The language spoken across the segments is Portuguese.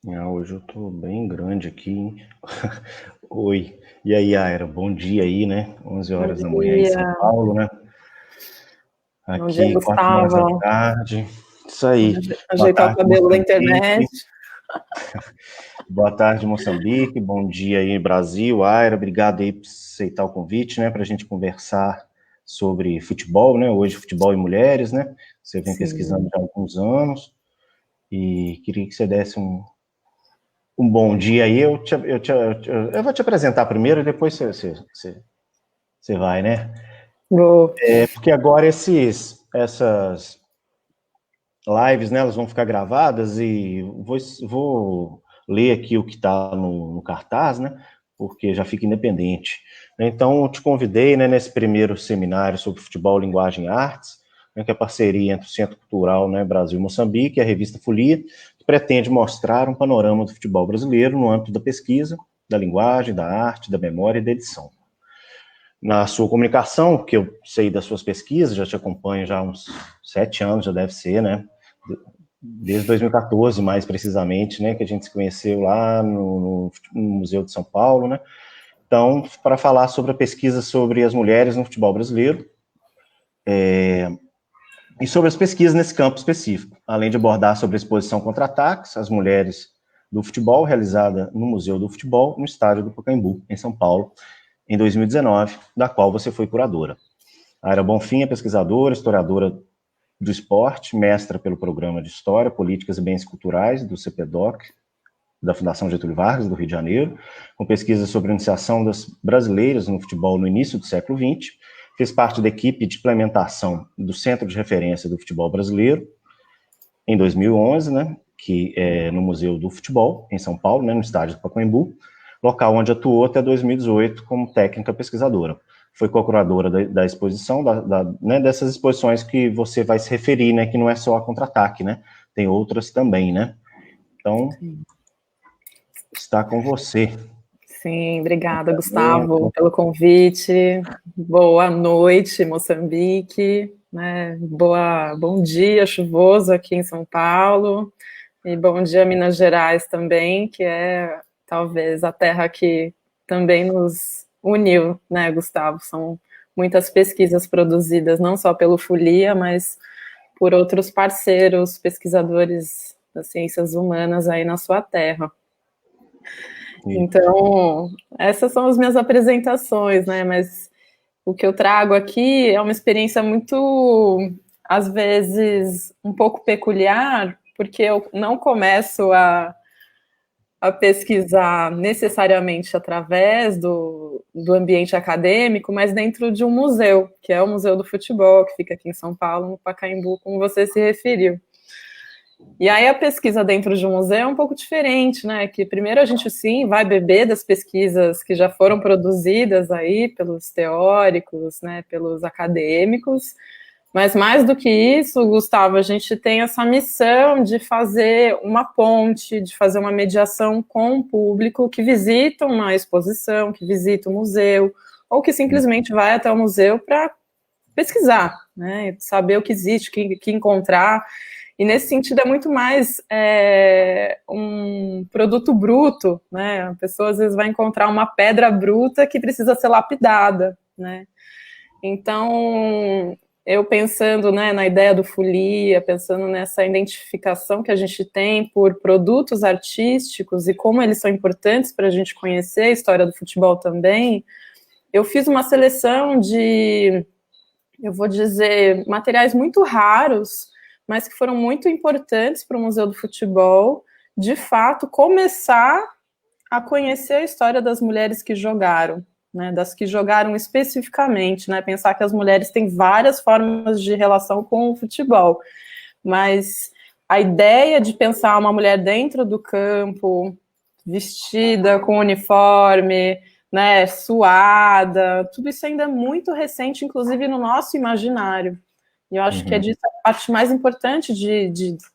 Hoje eu tô bem grande aqui, hein? Oi. E aí, Aira, bom dia aí, né? 11 Bom horas da manhã em São dia, Paulo, né? bom dia, Aqui, 4 horas da Gustavo. tarde. Isso aí. Boa Ajeitar o tarde, cabelo da Moçambique. internet. Boa tarde, Moçambique. Bom dia aí, Brasil. Aira, obrigado aí por aceitar o convite, né? Para a gente conversar sobre futebol, né? Hoje, futebol e mulheres, né? Você vem pesquisando Sim. já há alguns anos e queria que você desse um bom dia aí. Eu vou te apresentar primeiro e depois você vai, né? Vou. Porque agora essas lives, né, elas vão ficar gravadas e vou ler aqui o que está no cartaz, né? Porque já fica independente. Então, eu te convidei, né, nesse primeiro seminário sobre futebol, linguagem e artes, né, que é a parceria entre o Centro Cultural, né, Brasil e Moçambique e a revista Folia, que pretende mostrar um panorama do futebol brasileiro no âmbito da pesquisa, da linguagem, da arte, da memória e da edição. Na sua comunicação, que eu sei das suas pesquisas, já te acompanho já há uns 7 anos, já deve ser, né? Desde 2014, mais precisamente, né? Que a gente se conheceu lá no Museu de São Paulo, né? Então, para falar sobre a pesquisa sobre as mulheres no futebol brasileiro e sobre as pesquisas nesse campo específico, além de abordar sobre a exposição Contra-Ataques, as mulheres do futebol, realizada no Museu do Futebol, no estádio do Pacaembu, em São Paulo, em 2019, da qual você foi curadora. A Aira Bonfim é pesquisadora, historiadora do esporte, mestra pelo Programa de História, Políticas e Bens Culturais, do CPDOC, da Fundação Getúlio Vargas, do Rio de Janeiro, com pesquisas sobre a iniciação das brasileiras no futebol no início do século XX, fez parte da equipe de implementação do Centro de Referência do Futebol Brasileiro, em 2011, né, que é no Museu do Futebol, em São Paulo, né, no estádio do Pacaembu, local onde atuou até 2018 como técnica pesquisadora. Foi co-curadora da exposição, né, dessas exposições que você vai se referir, né, que não é só a Contra-Ataque, né, tem outras também, né. Então, Sim. está com você. Sim, obrigada, Gustavo, pelo convite. Boa noite, Moçambique. Né? Bom dia, chuvoso aqui em São Paulo. E bom dia, Minas Gerais também, que é talvez a terra que também nos uniu, né, Gustavo? São muitas pesquisas produzidas não só pelo Folia, mas por outros parceiros, pesquisadores das ciências humanas aí na sua terra. Então, essas são as minhas apresentações, né? Mas o que eu trago aqui é uma experiência muito, às vezes, um pouco peculiar, porque eu não começo a pesquisar necessariamente através do ambiente acadêmico, mas dentro de um museu, que é o Museu do Futebol, que fica aqui em São Paulo, no Pacaembu, como você se referiu. E aí a pesquisa dentro de um museu é um pouco diferente, né? Que primeiro a gente sim vai beber das pesquisas que já foram produzidas aí pelos teóricos, né, pelos acadêmicos, mas mais do que isso, Gustavo, a gente tem essa missão de fazer uma ponte, de fazer uma mediação com o público que visita uma exposição, que visita o museu, ou que simplesmente vai até o museu para pesquisar, né? Saber o que existe, o que encontrar. E nesse sentido é muito mais um produto bruto, né? A pessoa às vezes vai encontrar uma pedra bruta que precisa ser lapidada, né? Então, eu pensando, né, na ideia do folia, pensando nessa identificação que a gente tem por produtos artísticos e como eles são importantes para a gente conhecer a história do futebol também, eu fiz uma seleção de, eu vou dizer, materiais muito raros, mas que foram muito importantes para o Museu do Futebol, de fato, começar a conhecer a história das mulheres que jogaram, né, das que jogaram especificamente, né, pensar que as mulheres têm várias formas de relação com o futebol, mas a ideia de pensar uma mulher dentro do campo, vestida com uniforme, né, suada, tudo isso ainda é muito recente, inclusive no nosso imaginário. E eu acho que é disso a parte mais importante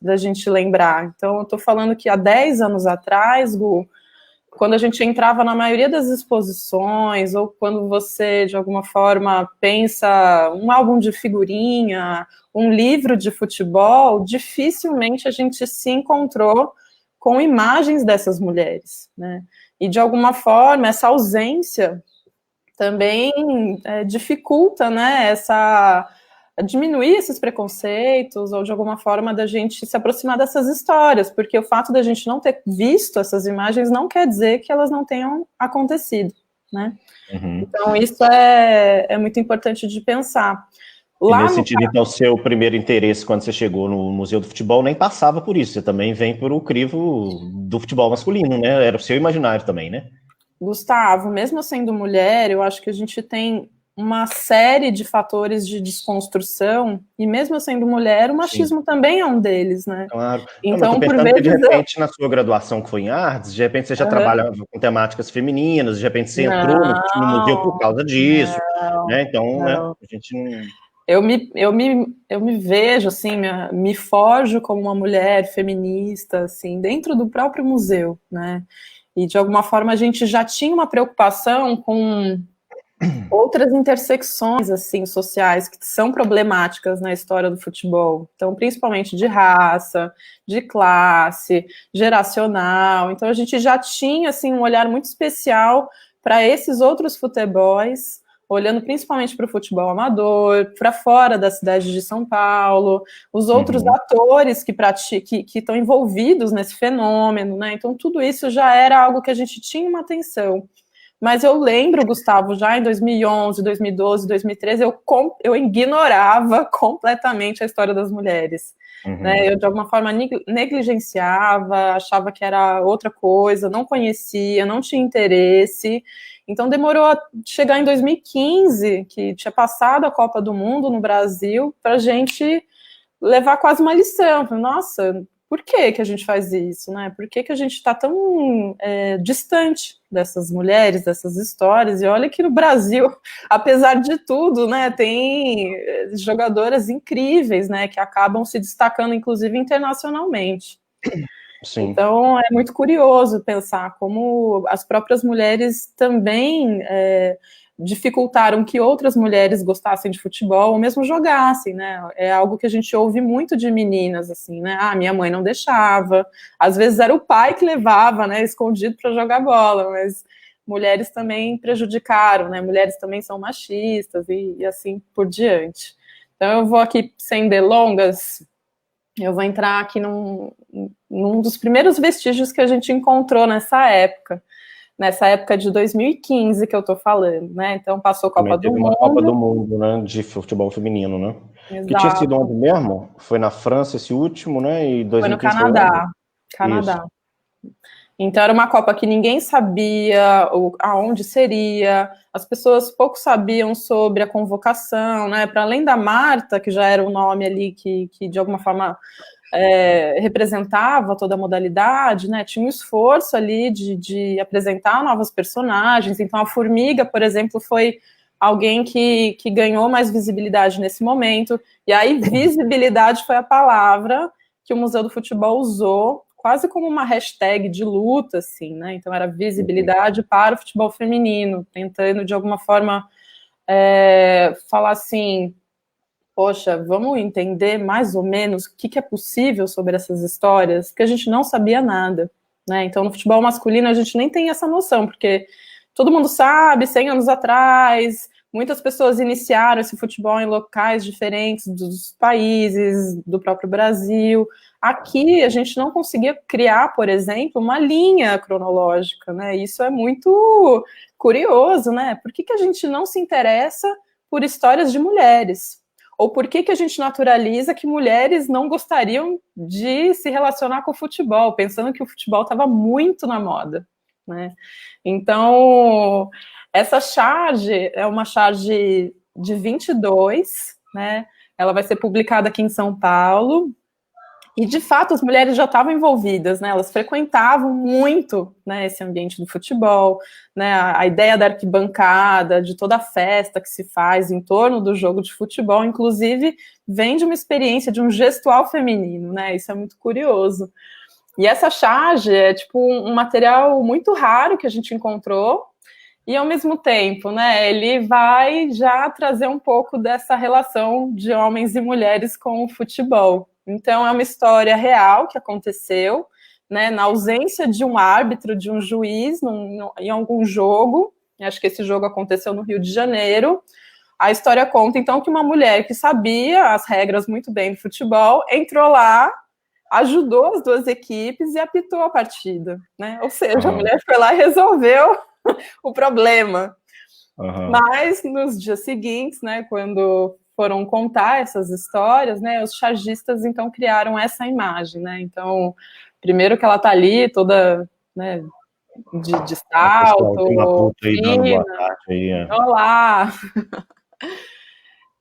da gente lembrar. Então, eu estou falando que há 10 anos atrás, Gu, quando a gente entrava na maioria das exposições, ou quando você, de alguma forma, pensa um álbum de figurinha, um livro de futebol, dificilmente a gente se encontrou com imagens dessas mulheres, né? E, de alguma forma, essa ausência também dificulta, né, diminuir esses preconceitos, ou de alguma forma da gente se aproximar dessas histórias, porque o fato da gente não ter visto essas imagens não quer dizer que elas não tenham acontecido, né? Uhum. Então, isso é muito importante de pensar. Lá nesse sentido, então, seu primeiro interesse quando você chegou no Museu do Futebol nem passava por isso, você também vem por o crivo do futebol masculino, né? Era o seu imaginário também, né? Gustavo, mesmo sendo mulher, eu acho que a gente tem uma série de fatores de desconstrução, e mesmo sendo mulher, o machismo também é um deles, né? Claro. Então, não, por vezes, que de repente, na sua graduação que foi em artes, de repente você já trabalhava com temáticas femininas, de repente você entrou no museu por causa disso, né? Então, né, a gente não... Eu me vejo, assim, me forjo como uma mulher feminista, assim, dentro do próprio museu, né? E, de alguma forma, a gente já tinha uma preocupação com outras intersecções, assim, sociais que são problemáticas na história do futebol. Então, principalmente de raça, de classe, geracional. Então, a gente já tinha, assim, um olhar muito especial para esses outros futebols, olhando principalmente para o futebol amador, para fora da cidade de São Paulo, os outros atores que estão envolvidos nesse fenômeno, né? Então, tudo isso já era algo que a gente tinha uma atenção. Mas eu lembro, Gustavo, já em 2011, 2012, 2013, eu ignorava completamente a história das mulheres. Né? Eu, de alguma forma, negligenciava, achava que era outra coisa, não conhecia, não tinha interesse. Então, demorou a chegar em 2015, que tinha passado a Copa do Mundo no Brasil, para a gente levar quase uma lição. Nossa, por que a gente faz isso, né? Por que a gente está tão distante dessas mulheres, dessas histórias? E olha que no Brasil, apesar de tudo, né, tem jogadoras incríveis, né, que acabam se destacando, inclusive, internacionalmente. Sim. Então, é muito curioso pensar como as próprias mulheres também dificultaram que outras mulheres gostassem de futebol ou mesmo jogassem, né? É algo que a gente ouve muito de meninas, assim, né? Ah, minha mãe não deixava. Às vezes era o pai que levava, né, escondido para jogar bola, mas mulheres também prejudicaram, né? Mulheres também são machistas e assim por diante. Então, eu vou aqui, sem delongas, eu vou entrar aqui num dos primeiros vestígios que a gente encontrou nessa época de 2015 que eu tô falando, né? Então passou Copa do Mundo. Copa do Mundo, né? De futebol feminino, né? Exato. Que tinha sido onde mesmo? Foi na França esse último, né? E 2015 foi no Canadá. Canadá. Isso. Então era uma Copa que ninguém sabia aonde seria, as pessoas pouco sabiam sobre a convocação, né? Para além da Marta, que já era um nome ali que de alguma forma representava toda a modalidade, né? Tinha um esforço ali de apresentar novos personagens. Então a Formiga, por exemplo, foi alguém que ganhou mais visibilidade nesse momento. E aí visibilidade foi a palavra que o Museu do Futebol usou quase como uma hashtag de luta, assim, né? Então era visibilidade para o futebol feminino, tentando de alguma forma falar assim, poxa, vamos entender mais ou menos o que é possível sobre essas histórias, porque a gente não sabia nada, né? Então no futebol masculino a gente nem tem essa noção, porque todo mundo sabe, 100 anos atrás, muitas pessoas iniciaram esse futebol em locais diferentes dos países, do próprio Brasil. Aqui a gente não conseguia criar, por exemplo, uma linha cronológica, né? Isso é muito curioso, né? Por que a gente não se interessa por histórias de mulheres? Ou por que a gente naturaliza que mulheres não gostariam de se relacionar com o futebol, pensando que o futebol estava muito na moda, né? Então, essa charge é uma charge de 22, né? Ela vai ser publicada aqui em São Paulo. E, de fato, as mulheres já estavam envolvidas, né? Elas frequentavam muito, né, esse ambiente do futebol, né? A ideia da arquibancada, de toda a festa que se faz em torno do jogo de futebol, inclusive, vem de uma experiência de um gestual feminino, né? Isso é muito curioso. E essa charge é tipo um material muito raro que a gente encontrou, e ao mesmo tempo, né, ele vai já trazer um pouco dessa relação de homens e mulheres com o futebol. Então é uma história real que aconteceu, né, na ausência de um árbitro, de um juiz, em algum jogo, acho que esse jogo aconteceu no Rio de Janeiro, a história conta, então, que uma mulher que sabia as regras muito bem do futebol, entrou lá, ajudou as duas equipes e apitou a partida, né? Ou seja, a mulher foi lá e resolveu o problema. Mas, nos dias seguintes, né, quando foram contar essas histórias, né, os chargistas, então, criaram essa imagem, né? Então, primeiro que ela tá ali, toda, né, de salto, fina, olá!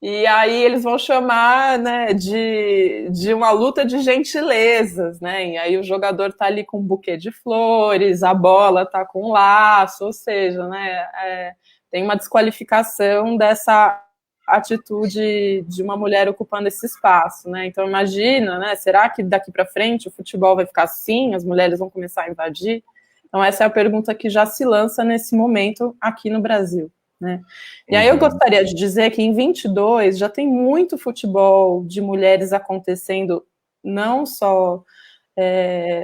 E aí eles vão chamar, né, de uma luta de gentilezas, né? E aí o jogador tá ali com um buquê de flores, a bola tá com um laço, ou seja, né, tem uma desqualificação dessa atitude de uma mulher ocupando esse espaço, né? Então imagina, né? Será que daqui para frente o futebol vai ficar assim? As mulheres vão começar a invadir? Então essa é a pergunta que já se lança nesse momento aqui no Brasil. Né? E aí eu gostaria de dizer que em 22 já tem muito futebol de mulheres acontecendo, não só,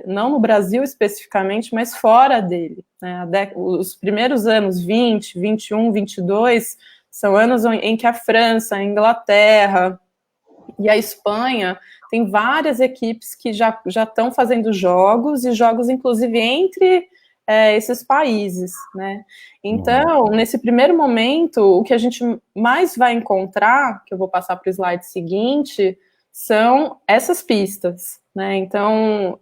não no Brasil especificamente, mas fora dele. Né? Os primeiros anos, 20, 21, 22, são anos em que a França, a Inglaterra e a Espanha tem várias equipes que já estão fazendo jogos, e jogos inclusive entre esses países, né? Então, nesse primeiro momento, o que a gente mais vai encontrar, que eu vou passar para o slide seguinte, são essas pistas, né? Então,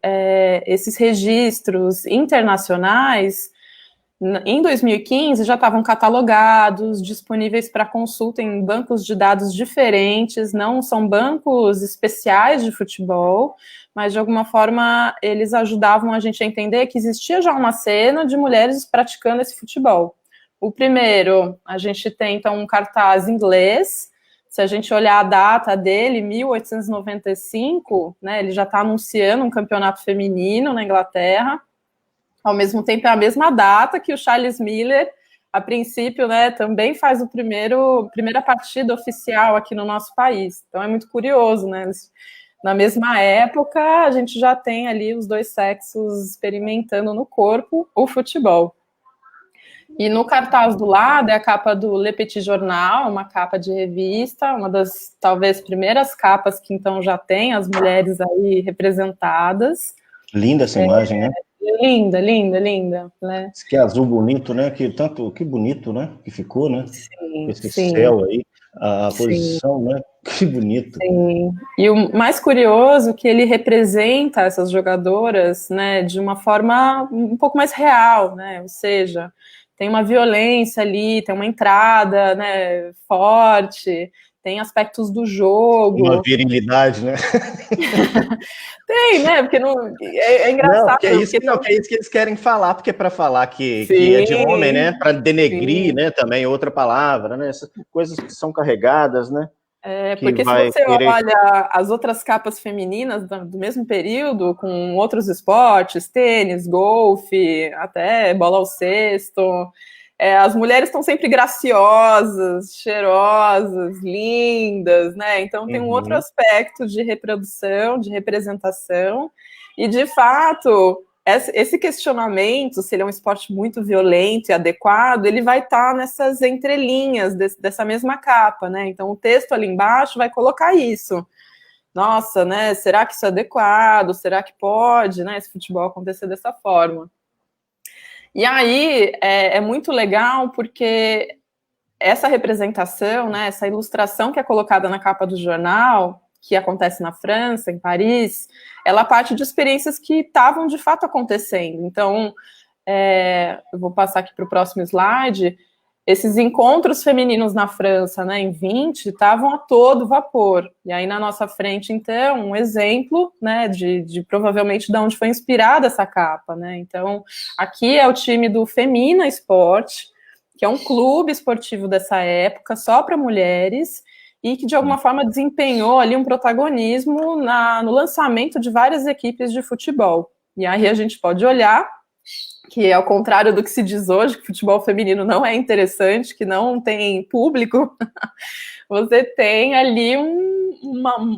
esses registros internacionais, em 2015, já estavam catalogados, disponíveis para consulta em bancos de dados diferentes, não são bancos especiais de futebol, mas de alguma forma eles ajudavam a gente a entender que existia já uma cena de mulheres praticando esse futebol. O primeiro, a gente tem então um cartaz inglês, se a gente olhar a data dele, 1895, né, ele já está anunciando um campeonato feminino na Inglaterra. Ao mesmo tempo, é a mesma data que o Charles Miller, a princípio, né, também faz primeira partida oficial aqui no nosso país. Então, é muito curioso, né? Na mesma época, a gente já tem ali os dois sexos experimentando no corpo o futebol. E no cartaz do lado é a capa do Le Petit Journal, uma capa de revista, uma das, talvez, primeiras capas que, então, já tem as mulheres aí representadas. Linda essa imagem, né? Linda, linda, linda, né? Esse que é azul bonito, né? Que bonito, né? Que ficou, né? Sim, esse sim. Céu aí, a posição, né? Que bonito. Sim. E o mais curioso é que ele representa essas jogadoras, né, de uma forma um pouco mais real, né? Ou seja, tem uma violência ali, tem uma entrada, né, forte, tem aspectos do jogo. Uma virilidade, né? Tem, né? Porque não, é engraçado. Não, que é isso que eles querem falar, porque é para falar que é de homem, né? Para denegrir, né? Também outra palavra, né? Essas coisas que são carregadas, né? Porque se você olha as outras capas femininas do mesmo período, com outros esportes, tênis, golfe, até bola ao cesto, as mulheres estão sempre graciosas, cheirosas, lindas, né? Então tem um outro aspecto de reprodução, de representação, e de fato, esse questionamento, se ele é um esporte muito violento e adequado, ele vai estar nessas entrelinhas dessa mesma capa, né? Então o texto ali embaixo vai colocar isso. Nossa, né? Será que isso é adequado? Será que pode, né, esse futebol acontecer dessa forma? E aí é muito legal porque essa representação, né, essa ilustração que é colocada na capa do jornal, que acontece na França, em Paris, ela parte de experiências que estavam de fato acontecendo. Então, eu vou passar aqui para o próximo slide. Esses encontros femininos na França, né, em 20, estavam a todo vapor. E aí na nossa frente, então, um exemplo, né, de provavelmente de onde foi inspirada essa capa, né? Então, aqui é o time do Femina Sport, que é um clube esportivo dessa época, só para mulheres, e que de alguma forma desempenhou ali um protagonismo no lançamento de várias equipes de futebol. E aí a gente pode olhar que ao contrário do que se diz hoje, que o futebol feminino não é interessante, que não tem público, você tem ali um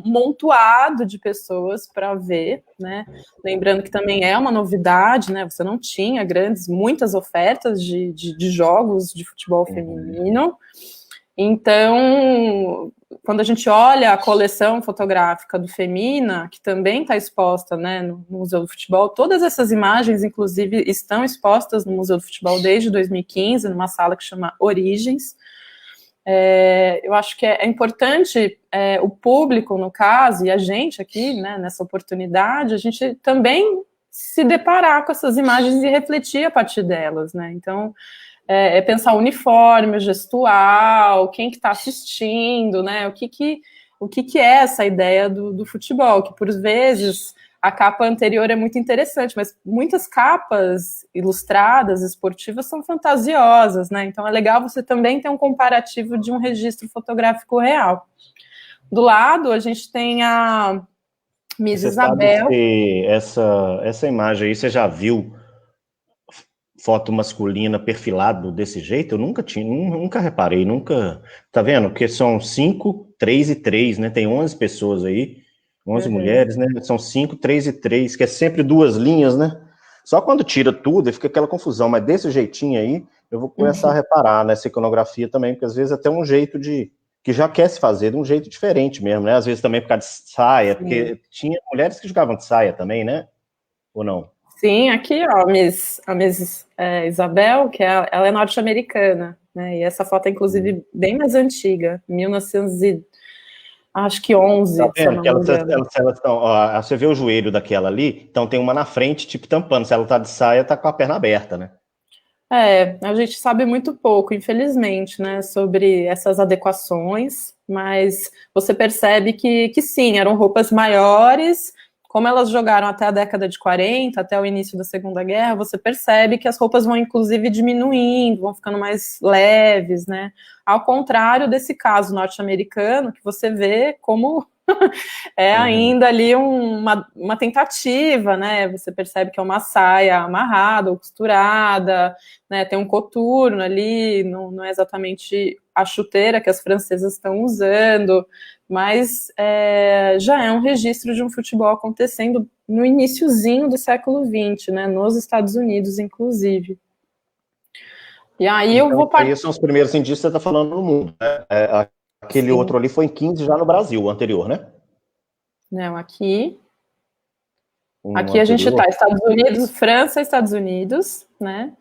montoado de pessoas para ver, né? Lembrando que também é uma novidade, né? Você não tinha muitas ofertas de jogos de futebol feminino. Então, quando a gente olha a coleção fotográfica do Femina, que também está exposta, né, no Museu do Futebol, todas essas imagens, inclusive, estão expostas no Museu do Futebol desde 2015, numa sala que chama Origens. Eu acho que é importante o público, no caso, e a gente aqui, né, nessa oportunidade, a gente também se deparar com essas imagens e refletir a partir delas, né? Então, pensar o uniforme, o gestual, quem que está assistindo, né? O que é essa ideia do futebol, que por vezes a capa anterior é muito interessante, mas muitas capas ilustradas, esportivas, são fantasiosas, né? Então é legal você também ter um comparativo de um registro fotográfico real. Do lado, a gente tem a Miss Isabel. Essa imagem aí, você já viu foto masculina perfilado desse jeito? Eu nunca reparei, nunca... Tá vendo? Porque são 5, 3 e 3, né? Tem 11 pessoas aí, 11 mulheres, né? São 5, 3 e 3, que é sempre duas linhas, né? Só quando tira tudo, fica aquela confusão, mas desse jeitinho aí, eu vou começar a reparar nessa iconografia também, porque às vezes até um jeito que já quer se fazer de um jeito diferente mesmo, né? Às vezes também por causa de saia, porque tinha mulheres que jogavam de saia também, né? Ou não? Sim, aqui, ó, a Miss Isabel, que ela é norte-americana, né? E essa foto é, inclusive, bem mais antiga, 1911, Tá se eu vendo? não Que me engano. elas tão, ó, você vê o joelho daquela ali, então tem uma na frente, tipo, tampando. Se ela tá de saia, tá com a perna aberta, né? A gente sabe muito pouco, infelizmente, né, sobre essas adequações, mas você percebe que sim, eram roupas maiores. Como elas jogaram até a década de 40, até o início da Segunda Guerra, você percebe que as roupas vão, inclusive, diminuindo, vão ficando mais leves, né? Ao contrário desse caso norte-americano, que você vê como ainda ali uma tentativa, né? Você percebe que é uma saia amarrada ou costurada, né? Tem um coturno ali, não é exatamente a chuteira que as francesas estão usando, mas já é um registro de um futebol acontecendo no iniciozinho do século XX, né? Nos Estados Unidos, inclusive. E aí então, eu vou aí são os primeiros indícios que você está falando no mundo, né? Aquele Sim. outro ali foi em 15 já no Brasil, o anterior, né? Não, aqui Anterior. a gente está Estados Unidos, França, Estados Unidos, né?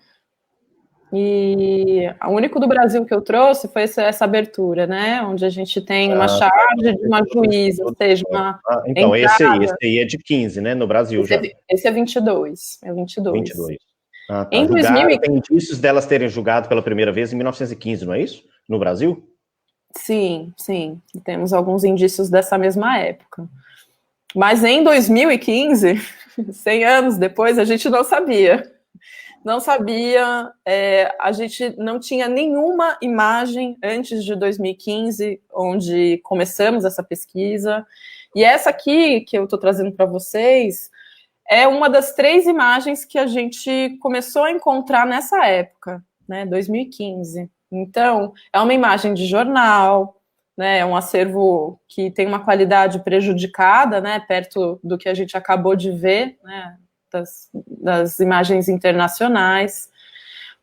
E o único do Brasil que eu trouxe foi essa abertura, né? Onde a gente tem uma charge de uma juíza, ou seja, uma então, entrada. esse aí é de 15, né? No Brasil já. Esse é 22. É 22. 22. Ah, tá. Em 2000... Tem indícios delas terem julgado pela primeira vez em 1915, não é isso? No Brasil? Sim, sim. Temos alguns indícios dessa mesma época. Mas em 2015, 100 anos depois, a gente não sabia. Não sabia, a gente não tinha nenhuma imagem antes de 2015, onde começamos essa pesquisa. E essa aqui, que eu estou trazendo para vocês, é uma das 3 imagens que a gente começou a encontrar nessa época, né, 2015. Então, é uma imagem de jornal, né, é um acervo que tem uma qualidade prejudicada, né, perto do que a gente acabou de ver, né, das imagens internacionais,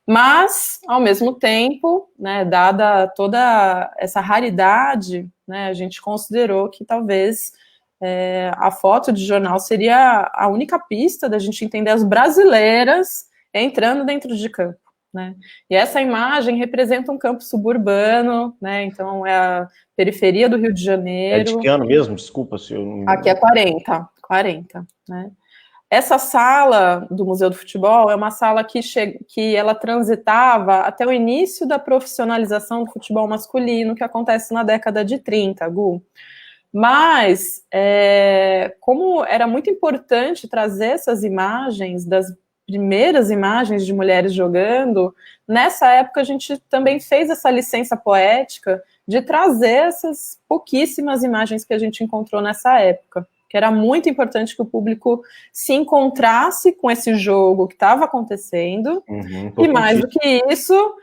mas, ao mesmo tempo, né, dada toda essa raridade, né, a gente considerou que talvez a foto de jornal seria a única pista da gente entender as brasileiras entrando dentro de campo, né? E essa imagem representa um campo suburbano, né? Então é a periferia do Rio de Janeiro. É de que ano mesmo? Desculpa se eu não... Aqui é 40, né? Essa sala do Museu do Futebol é uma sala que ela transitava até o início da profissionalização do futebol masculino, que acontece na década de 30, Gu. Mas, como era muito importante trazer essas imagens, das primeiras imagens de mulheres jogando, nessa época a gente também fez essa licença poética de trazer essas pouquíssimas imagens que a gente encontrou nessa época. que era muito importante que o público se encontrasse com esse jogo que estava acontecendo, e mais do que isso,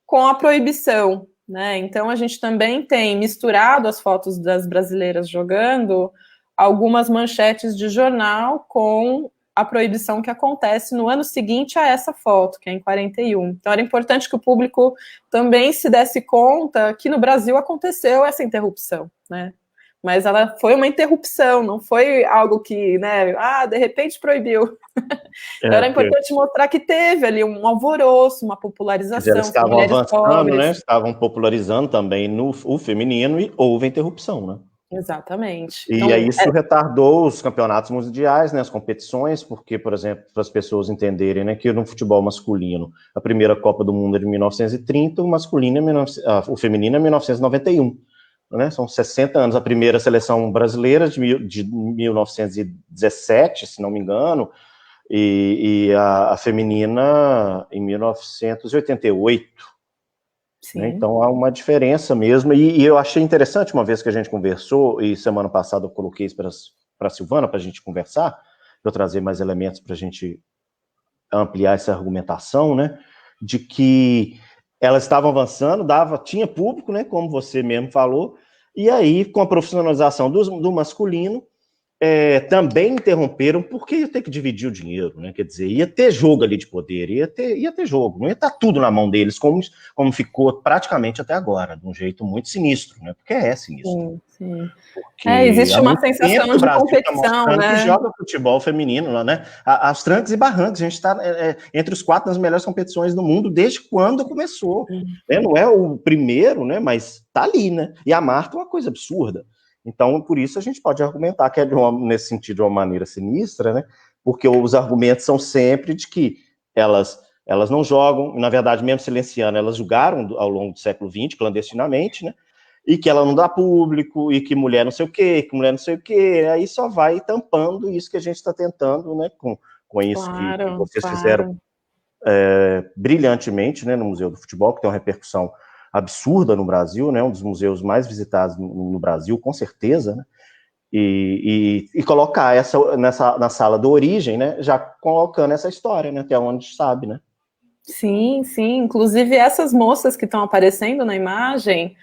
com a proibição, né? Então a gente também tem misturado as fotos das brasileiras jogando algumas manchetes de jornal com a proibição que acontece no ano seguinte a essa foto, que é em 41. Então era importante que o público também se desse conta que no Brasil aconteceu essa interrupção, né? Mas ela foi uma interrupção, não foi algo que, né, de repente proibiu. Então era importante mostrar que teve ali um alvoroço, uma popularização. Eles estavam avançando, né? Estavam popularizando também o feminino e houve a interrupção, né? Exatamente. E então, aí isso retardou os campeonatos mundiais, né, as competições, porque, por exemplo, para as pessoas entenderem, né, que no futebol masculino, a primeira Copa do Mundo é de 1930, o feminino é 1991, né, são 60 anos. A primeira seleção brasileira de 1917, se não me engano, e a feminina em 1988. Né? Então há uma diferença mesmo, e eu achei interessante, uma vez que a gente conversou, e semana passada eu coloquei isso para a Silvana, para a gente conversar, para eu trazer mais elementos para a gente ampliar essa argumentação, né, de que elas estavam avançando, tinha público, né, como você mesmo falou, e aí com a profissionalização do masculino, também interromperam, porque ia ter que dividir o dinheiro, né? Quer dizer, ia ter jogo ali de poder, ia ter jogo, não ia estar tudo na mão deles, como ficou praticamente até agora, de um jeito muito sinistro, né? Porque é sinistro. Sim. Existe uma sensação de competição, né? Que joga futebol feminino, né? Aos trancos e barrancos, a gente está entre os 4 das melhores competições do mundo desde quando começou. Né? Não é o primeiro, né? Mas tá ali, né? E a marca é uma coisa absurda. Então, por isso a gente pode argumentar que é nesse sentido de uma maneira sinistra, né? Porque os argumentos são sempre de que elas não jogam, na verdade, mesmo silenciando, elas jogaram ao longo do século XX, clandestinamente, né? E que ela não dá público, e que mulher não sei o quê, aí só vai tampando isso que a gente está tentando, né? Com isso que vocês fizeram brilhantemente, né? No Museu do Futebol, que tem uma repercussão absurda no Brasil, né, um dos museus mais visitados no Brasil, com certeza, né, e colocar na sala do Origem, né, já colocando essa história, né, até onde a gente sabe, né. Sim, inclusive essas moças que estão aparecendo na imagem,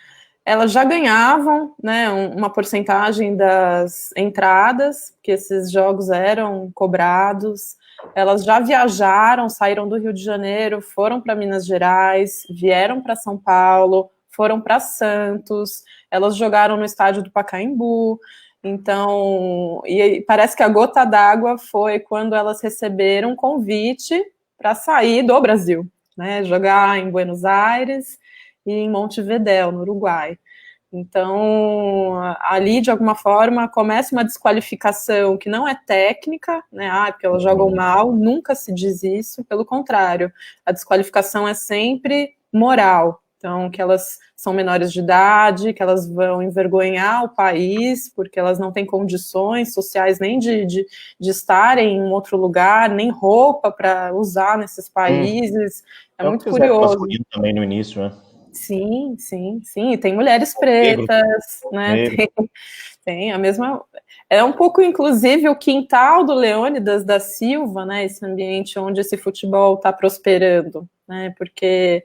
elas já ganhavam, né, uma porcentagem das entradas, que esses jogos eram cobrados. Elas já viajaram, saíram do Rio de Janeiro, foram para Minas Gerais, vieram para São Paulo, foram para Santos, elas jogaram no estádio do Pacaembu. Então, e parece que a gota d'água foi quando elas receberam um convite para sair do Brasil, né, jogar em Buenos Aires e em Montevidéu, no Uruguai. Então, ali, de alguma forma, começa uma desqualificação que não é técnica, né? Porque elas jogam mal, nunca se diz isso, pelo contrário, a desqualificação é sempre moral. Então, que elas são menores de idade, que elas vão envergonhar o país, porque elas não têm condições sociais nem de estarem em um outro lugar, nem roupa para usar nesses países. É muito curioso. Também no início, né? Sim. E tem mulheres pretas, né? Tem a mesma. É um pouco, inclusive, o quintal do Leônidas da Silva, né? Esse ambiente onde esse futebol está prosperando, né? Porque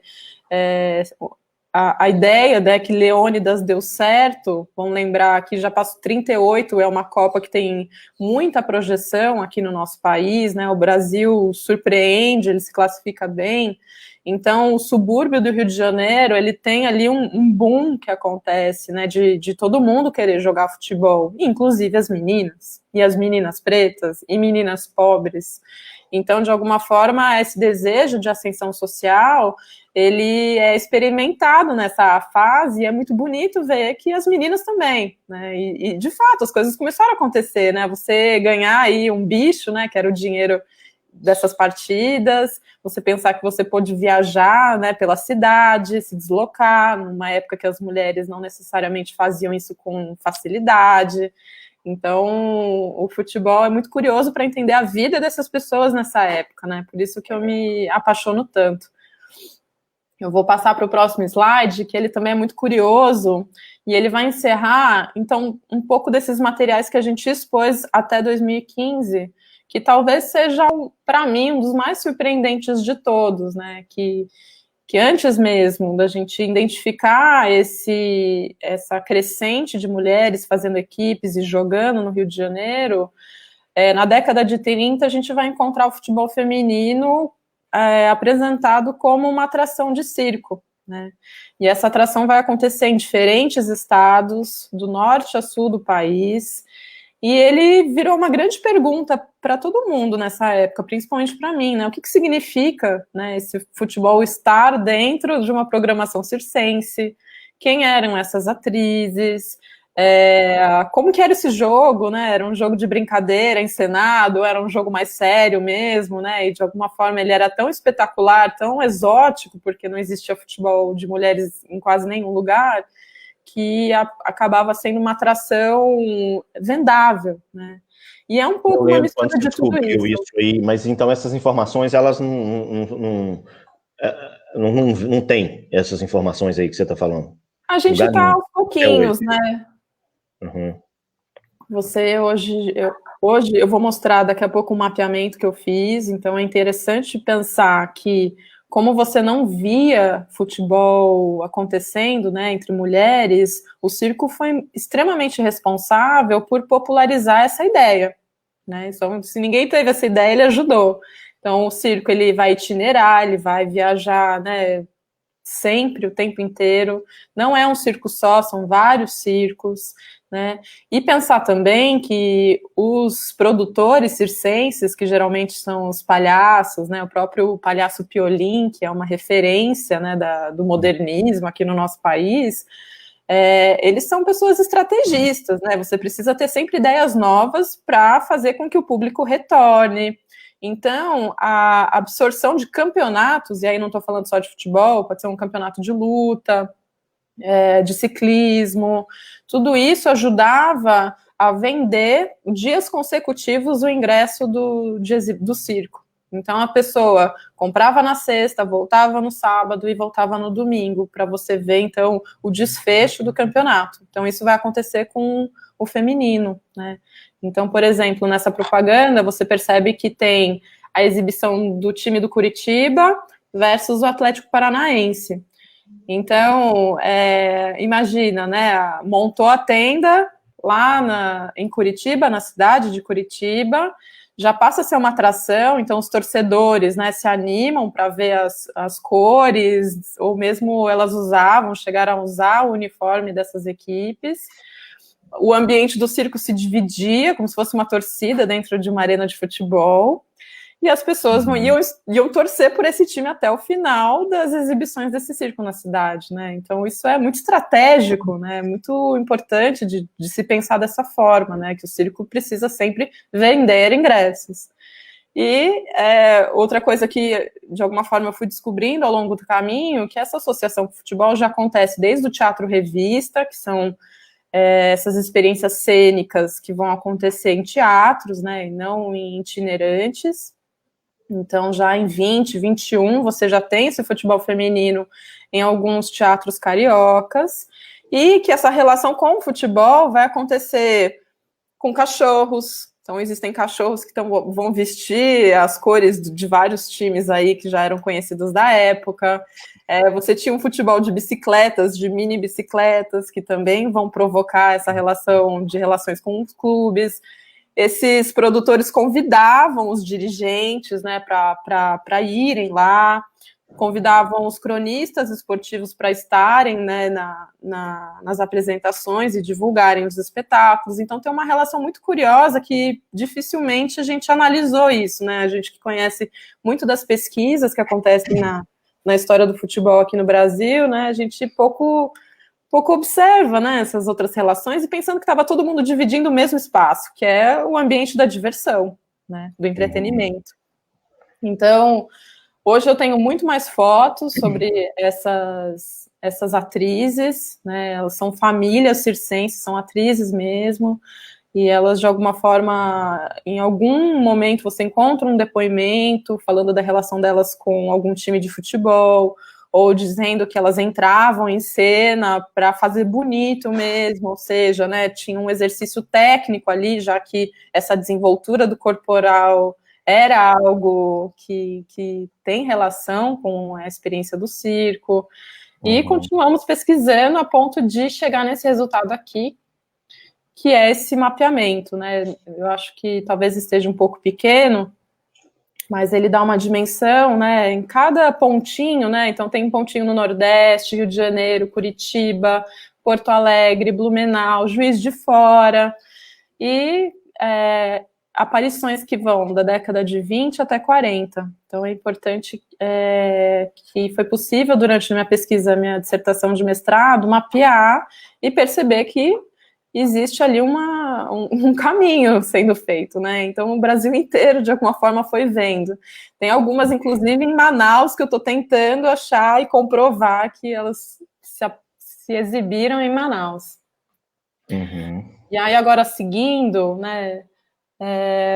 a ideia, né, que Leônidas deu certo, vamos lembrar que já passou 38, é uma Copa que tem muita projeção aqui no nosso país, né? O Brasil surpreende, ele se classifica bem. Então, o subúrbio do Rio de Janeiro, ele tem ali um boom que acontece, né, de todo mundo querer jogar futebol, inclusive as meninas, e as meninas pretas, e meninas pobres. Então, de alguma forma, esse desejo de ascensão social, ele é experimentado nessa fase, e é muito bonito ver que as meninas também, né, e de fato, as coisas começaram a acontecer, né, você ganhar aí um bicho, né, que era o dinheiro dessas partidas, você pensar que você pôde viajar, né, pela cidade, se deslocar, numa época que as mulheres não necessariamente faziam isso com facilidade. Então, o futebol é muito curioso para entender a vida dessas pessoas nessa época, né, por isso que eu me apaixono tanto. Eu vou passar para o próximo slide, que ele também é muito curioso, e ele vai encerrar, então, um pouco desses materiais que a gente expôs até 2015, que talvez seja, para mim, um dos mais surpreendentes de todos, né? Que antes mesmo da gente identificar essa crescente de mulheres fazendo equipes e jogando no Rio de Janeiro, na década de 30 a gente vai encontrar o futebol feminino apresentado como uma atração de circo, né? E essa atração vai acontecer em diferentes estados, do norte a sul do país, e ele virou uma grande pergunta para todo mundo nessa época, principalmente para mim, né? O que significa, né, esse futebol estar dentro de uma programação circense? Quem eram essas atrizes? Como que era esse jogo, né? Era um jogo de brincadeira, encenado, era um jogo mais sério mesmo, né? E de alguma forma ele era tão espetacular, tão exótico, porque não existia futebol de mulheres em quase nenhum lugar, que acabava sendo uma atração vendável, né? E é um pouco uma mistura de tudo isso aí, mas então essas informações, elas não tem essas informações aí que você está falando? A gente está aos pouquinhos, né? Uhum. Hoje eu vou mostrar daqui a pouco um mapeamento que eu fiz, então é interessante pensar que, como você não via futebol acontecendo, né, entre mulheres, o circo foi extremamente responsável por popularizar essa ideia, né? Então, se ninguém teve essa ideia, ele ajudou. Então, o circo, ele vai itinerar, ele vai viajar, né, sempre, o tempo inteiro. Não é um circo só, são vários circos, né? E pensar também que os produtores circenses, que geralmente são os palhaços, né? O próprio palhaço Piolim, que é uma referência, né, do modernismo aqui no nosso país, eles são pessoas estrategistas, né? Você precisa ter sempre ideias novas para fazer com que o público retorne. Então, a absorção de campeonatos, e aí não estou falando só de futebol, pode ser um campeonato de luta, de ciclismo, tudo isso ajudava a vender dias consecutivos o ingresso do circo. Então, a pessoa comprava na sexta, voltava no sábado e voltava no domingo, para você ver, então, o desfecho do campeonato. Então, isso vai acontecer com o feminino, né? Então, por exemplo, nessa propaganda, você percebe que tem a exibição do time do Curitiba versus o Atlético Paranaense. Então, imagina, né? Montou a tenda lá em Curitiba, na cidade de Curitiba, já passa a ser uma atração, então os torcedores, né, se animam para ver as cores, ou mesmo elas chegaram a usar o uniforme dessas equipes. O ambiente do circo se dividia, como se fosse uma torcida dentro de uma arena de futebol, e as pessoas iam torcer por esse time até o final das exibições desse circo na cidade, né? Então isso é muito estratégico, né? Muito importante de se pensar dessa forma, né? Que o circo precisa sempre vender ingressos. E outra coisa que, de alguma forma, eu fui descobrindo ao longo do caminho, que essa associação com o futebol já acontece desde o teatro-revista, que são essas experiências cênicas que vão acontecer em teatros, né? E não em itinerantes. Então, já em 20, 21, você já tem esse futebol feminino em alguns teatros cariocas, e que essa relação com o futebol vai acontecer com cachorros. Então, existem cachorros que vão vestir as cores de vários times aí que já eram conhecidos da época. Você tinha um futebol de bicicletas, de mini bicicletas, que também vão provocar essa relação de relações com os clubes. Esses produtores convidavam os dirigentes, né, para irem lá, convidavam os cronistas esportivos para estarem, né, nas apresentações e divulgarem os espetáculos. Então tem uma relação muito curiosa que dificilmente a gente analisou isso, né? A gente que conhece muito das pesquisas que acontecem na história do futebol aqui no Brasil, né? A gente pouco observa, né, essas outras relações, e pensando que estava todo mundo dividindo o mesmo espaço, que é o ambiente da diversão, né, do entretenimento. Então, hoje eu tenho muito mais fotos sobre essas atrizes, né, elas são famílias circenses, são atrizes mesmo, e elas, de alguma forma, em algum momento você encontra um depoimento falando da relação delas com algum time de futebol, ou dizendo que elas entravam em cena para fazer bonito mesmo, ou seja, né, tinha um exercício técnico ali, já que essa desenvoltura do corporal era algo que tem relação com a experiência do circo, e continuamos pesquisando a ponto de chegar nesse resultado aqui, que é esse mapeamento, né? Eu acho que talvez esteja um pouco pequeno, mas ele dá uma dimensão, né, em cada pontinho, né, então tem um pontinho no Nordeste, Rio de Janeiro, Curitiba, Porto Alegre, Blumenau, Juiz de Fora, e aparições que vão da década de 20 até 40. Então é importante que foi possível, durante a minha pesquisa, minha dissertação de mestrado, mapear e perceber que existe ali um caminho sendo feito, né? Então o Brasil inteiro, de alguma forma, foi vendo. Tem algumas, inclusive, em Manaus, que eu estou tentando achar e comprovar que elas se exibiram em Manaus. E aí, agora, seguindo, né,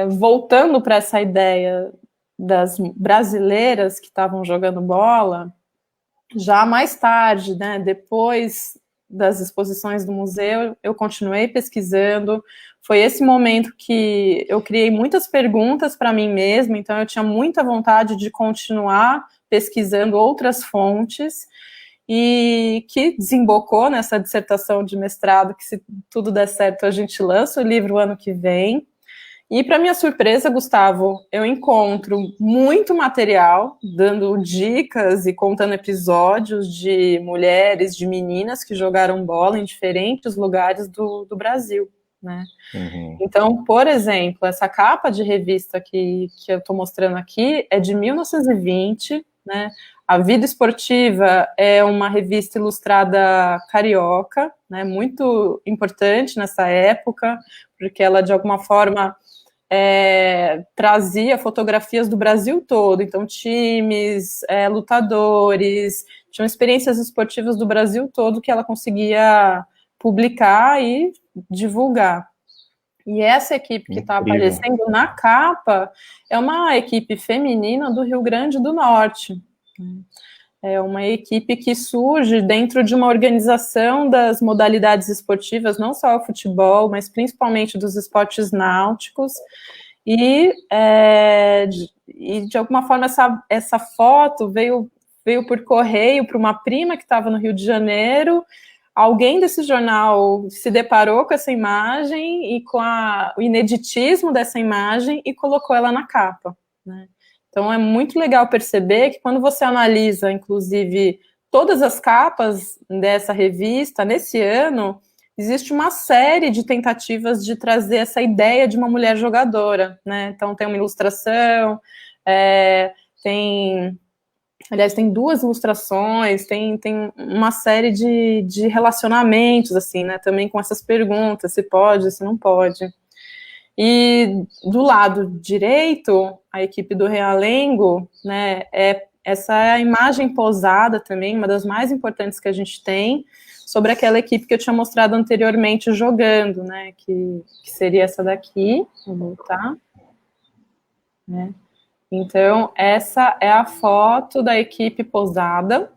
voltando para essa ideia das brasileiras que estavam jogando bola, já mais tarde, né, depois das exposições do museu, eu continuei pesquisando. Foi esse momento que eu criei muitas perguntas para mim mesma, então eu tinha muita vontade de continuar pesquisando outras fontes, e que desembocou nessa dissertação de mestrado, que, se tudo der certo, a gente lança o livro ano que vem. E, para minha surpresa, Gustavo, eu encontro muito material dando dicas e contando episódios de mulheres, de meninas que jogaram bola em diferentes lugares do Brasil, né? Então, por exemplo, essa capa de revista que eu estou mostrando aqui é de 1920, né? A Vida Esportiva é uma revista ilustrada carioca, né? Muito importante nessa época, porque ela, de alguma forma, trazia fotografias do Brasil todo, então times, lutadores, tinham experiências esportivas do Brasil todo que ela conseguia publicar e divulgar. E essa equipe que está aparecendo na capa é uma equipe feminina do Rio Grande do Norte. É uma equipe que surge dentro de uma organização das modalidades esportivas, não só o futebol, mas principalmente dos esportes náuticos. E de alguma forma, essa foto veio por correio para uma prima que estava no Rio de Janeiro. Alguém desse jornal se deparou com essa imagem e com o ineditismo dessa imagem e colocou ela na capa, né? Então é muito legal perceber que, quando você analisa, inclusive, todas as capas dessa revista, nesse ano, existe uma série de tentativas de trazer essa ideia de uma mulher jogadora, né? Então tem uma ilustração, aliás, tem duas ilustrações, tem uma série de relacionamentos, assim, né? Também com essas perguntas, se pode, se não pode. E do lado direito, a equipe do Realengo, né, essa é a imagem posada também, uma das mais importantes que a gente tem, sobre aquela equipe que eu tinha mostrado anteriormente jogando, né, que seria essa daqui, vou voltar, né. Então, essa é a foto da equipe posada.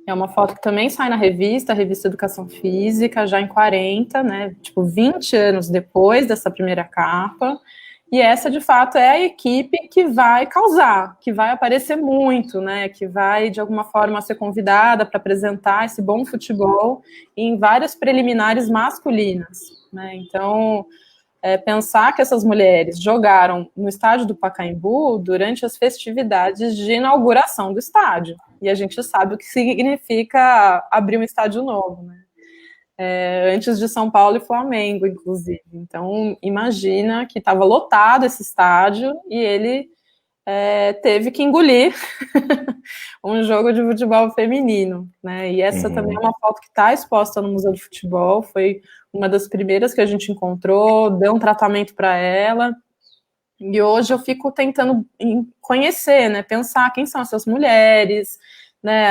É uma foto que também sai na revista, a revista Educação Física, já em 40, né, tipo 20 anos depois dessa primeira capa. E essa, de fato, é a equipe que vai causar, que vai aparecer muito, né, que vai, de alguma forma, ser convidada para apresentar esse bom futebol em várias preliminares masculinas, né. Então, pensar que essas mulheres jogaram no estádio do Pacaembu durante as festividades de inauguração do estádio. E a gente sabe o que significa abrir um estádio novo, né? Antes de São Paulo e Flamengo, inclusive. Então, imagina que estava lotado esse estádio e ele teve que engolir um jogo de futebol feminino, né? E essa também é uma foto que está exposta no Museu de Futebol, foi uma das primeiras que a gente encontrou, deu um tratamento para ela, e hoje eu fico tentando conhecer, né, pensar quem são essas mulheres, né,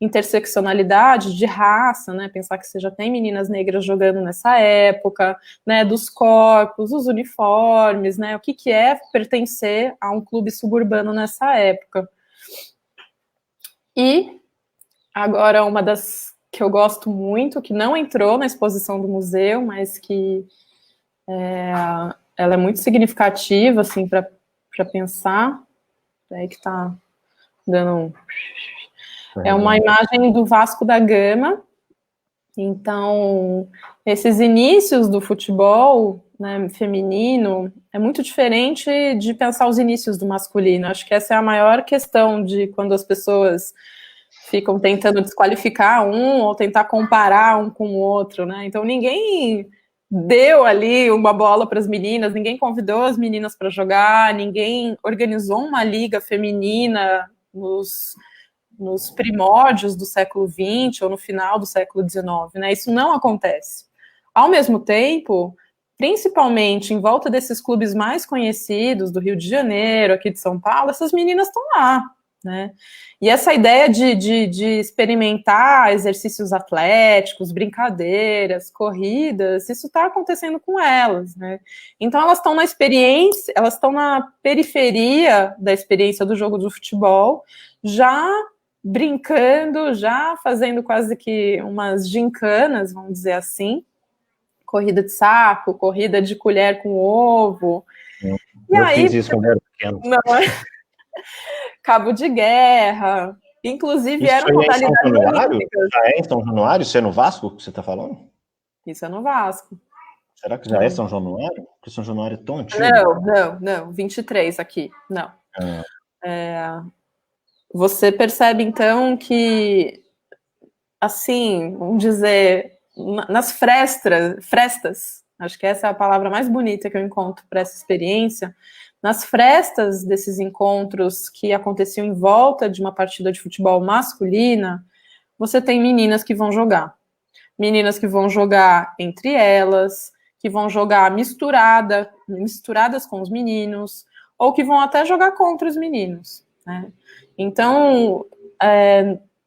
interseccionalidade, de raça, né, pensar que você já tem meninas negras jogando nessa época, né, dos corpos, os uniformes, né, o que é pertencer a um clube suburbano nessa época. E agora uma das que eu gosto muito, que não entrou na exposição do museu, mas que ela é muito significativa, assim, para pensar, é que tá dando é uma imagem do Vasco da Gama. Então, esses inícios do futebol, né, feminino é muito diferente de pensar os inícios do masculino. Acho que essa é a maior questão de quando as pessoas ficam tentando desqualificar um ou tentar comparar um com o outro, né? Então, ninguém deu ali uma bola para as meninas, ninguém convidou as meninas para jogar, ninguém organizou uma liga feminina nos primórdios do século XX ou no final do século XIX, né? Isso não acontece. Ao mesmo tempo, principalmente em volta desses clubes mais conhecidos do Rio de Janeiro, aqui de São Paulo, essas meninas estão lá, né? E essa ideia de experimentar exercícios atléticos, brincadeiras, corridas, isso está acontecendo com elas, né? Então elas estão na experiência, elas estão na periferia da experiência do jogo do futebol, já brincando, já fazendo quase que umas gincanas, vamos dizer assim, corrida de saco, corrida de colher com ovo. E eu aí, fiz isso quando era pequeno. Não, cabo de guerra, inclusive isso eram modalidades olímpicas. Já é em São Januário? Isso é no Vasco que você está falando? Isso é no Vasco. Será que já é São Januário? Porque São Januário é tão antigo. Não, 23 aqui, não. Você percebe, então, que, assim, vamos dizer, nas frestas, acho que essa é a palavra mais bonita que eu encontro para essa experiência, nas frestas desses encontros que aconteciam em volta de uma partida de futebol masculina, você tem meninas que vão jogar. Meninas que vão jogar entre elas, que vão jogar misturadas com os meninos, ou que vão até jogar contra os meninos, né? Então,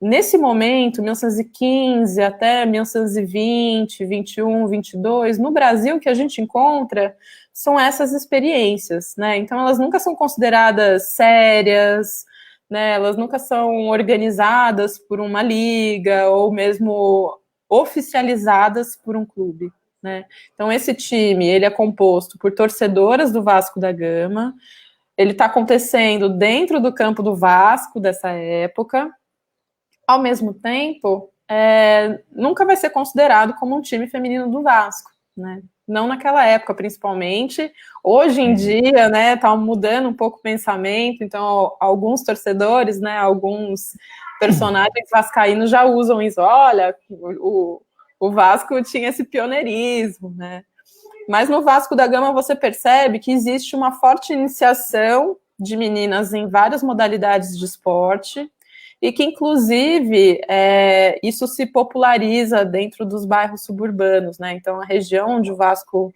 nesse momento, 1915 até 1920, 21, 22, no Brasil, o que a gente encontra são essas experiências, né? Então, elas nunca são consideradas sérias, né? Elas nunca são organizadas por uma liga ou mesmo oficializadas por um clube, né? Então, esse time, ele é composto por torcedoras do Vasco da Gama. Ele está acontecendo dentro do campo do Vasco dessa época. Ao mesmo tempo, nunca vai ser considerado como um time feminino do Vasco, né? Não naquela época, principalmente. Hoje em dia, né, tá mudando um pouco o pensamento, então alguns torcedores, né, alguns personagens vascaínos já usam isso. Olha, o Vasco tinha esse pioneirismo, né? Mas no Vasco da Gama você percebe que existe uma forte iniciação de meninas em várias modalidades de esporte e que, inclusive, isso se populariza dentro dos bairros suburbanos, né? Então, a região onde o Vasco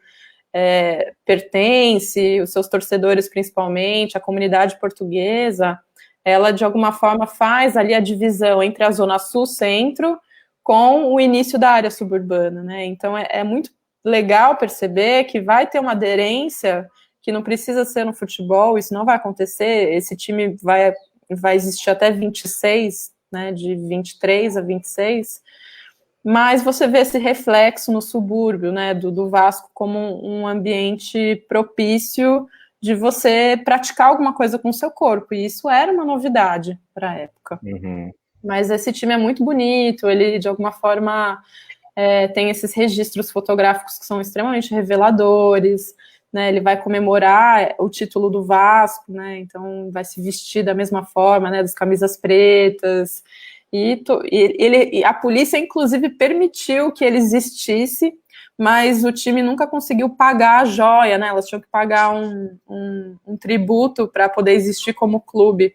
pertence, os seus torcedores principalmente, a comunidade portuguesa, ela, de alguma forma, faz ali a divisão entre a Zona Sul-Centro com o início da área suburbana, né? Então, é muito legal perceber que vai ter uma aderência que não precisa ser no futebol, isso não vai acontecer, esse time vai existir até 26, né, de 23 a 26, mas você vê esse reflexo no subúrbio, né, do Vasco como um ambiente propício de você praticar alguma coisa com o seu corpo, e isso era uma novidade para a época. Mas esse time é muito bonito, ele de alguma forma tem esses registros fotográficos que são extremamente reveladores, né? Ele vai comemorar o título do Vasco, né? Então vai se vestir da mesma forma, né? Das camisas pretas, e a polícia inclusive permitiu que ele existisse, mas o time nunca conseguiu pagar a joia, né? Elas tinham que pagar um tributo para poder existir como clube,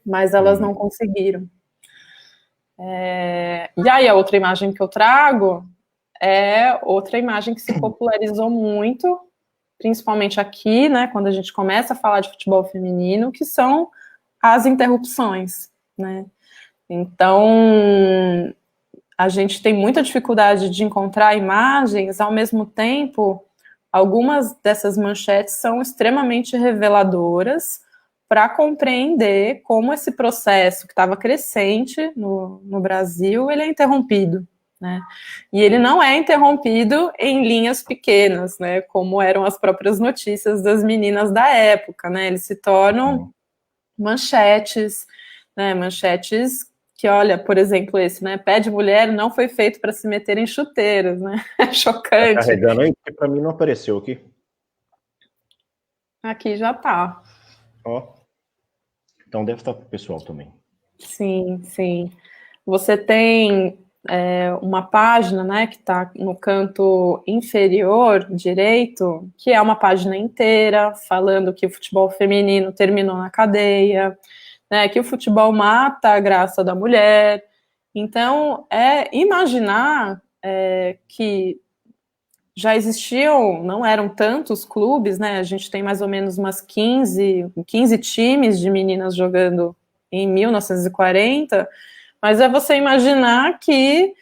mas elas não conseguiram. E aí a outra imagem que eu trago é outra imagem que se popularizou muito, principalmente aqui, né, quando a gente começa a falar de futebol feminino, que são as interrupções, né? Então, a gente tem muita dificuldade de encontrar imagens, ao mesmo tempo, algumas dessas manchetes são extremamente reveladoras para compreender como esse processo que estava crescente no Brasil, ele é interrompido, né? E ele não é interrompido em linhas pequenas, né? Como eram as próprias notícias das meninas da época, né? Eles se tornam manchetes, né? Manchetes que, olha, por exemplo, esse, né? Pé de mulher não foi feito para se meter em chuteiros, né? É chocante. Tá carregando aí, porque para mim não apareceu aqui. Aqui já tá. Ó. Então deve estar para o pessoal também. Sim, sim. Você tem uma página, né, que está no canto inferior direito, que é uma página inteira falando que o futebol feminino terminou na cadeia, né, que o futebol mata a graça da mulher. Então, imaginar que já existiam, não eram tantos clubes, né? A gente tem mais ou menos umas 15 times de meninas jogando em 1940, mas é você imaginar que,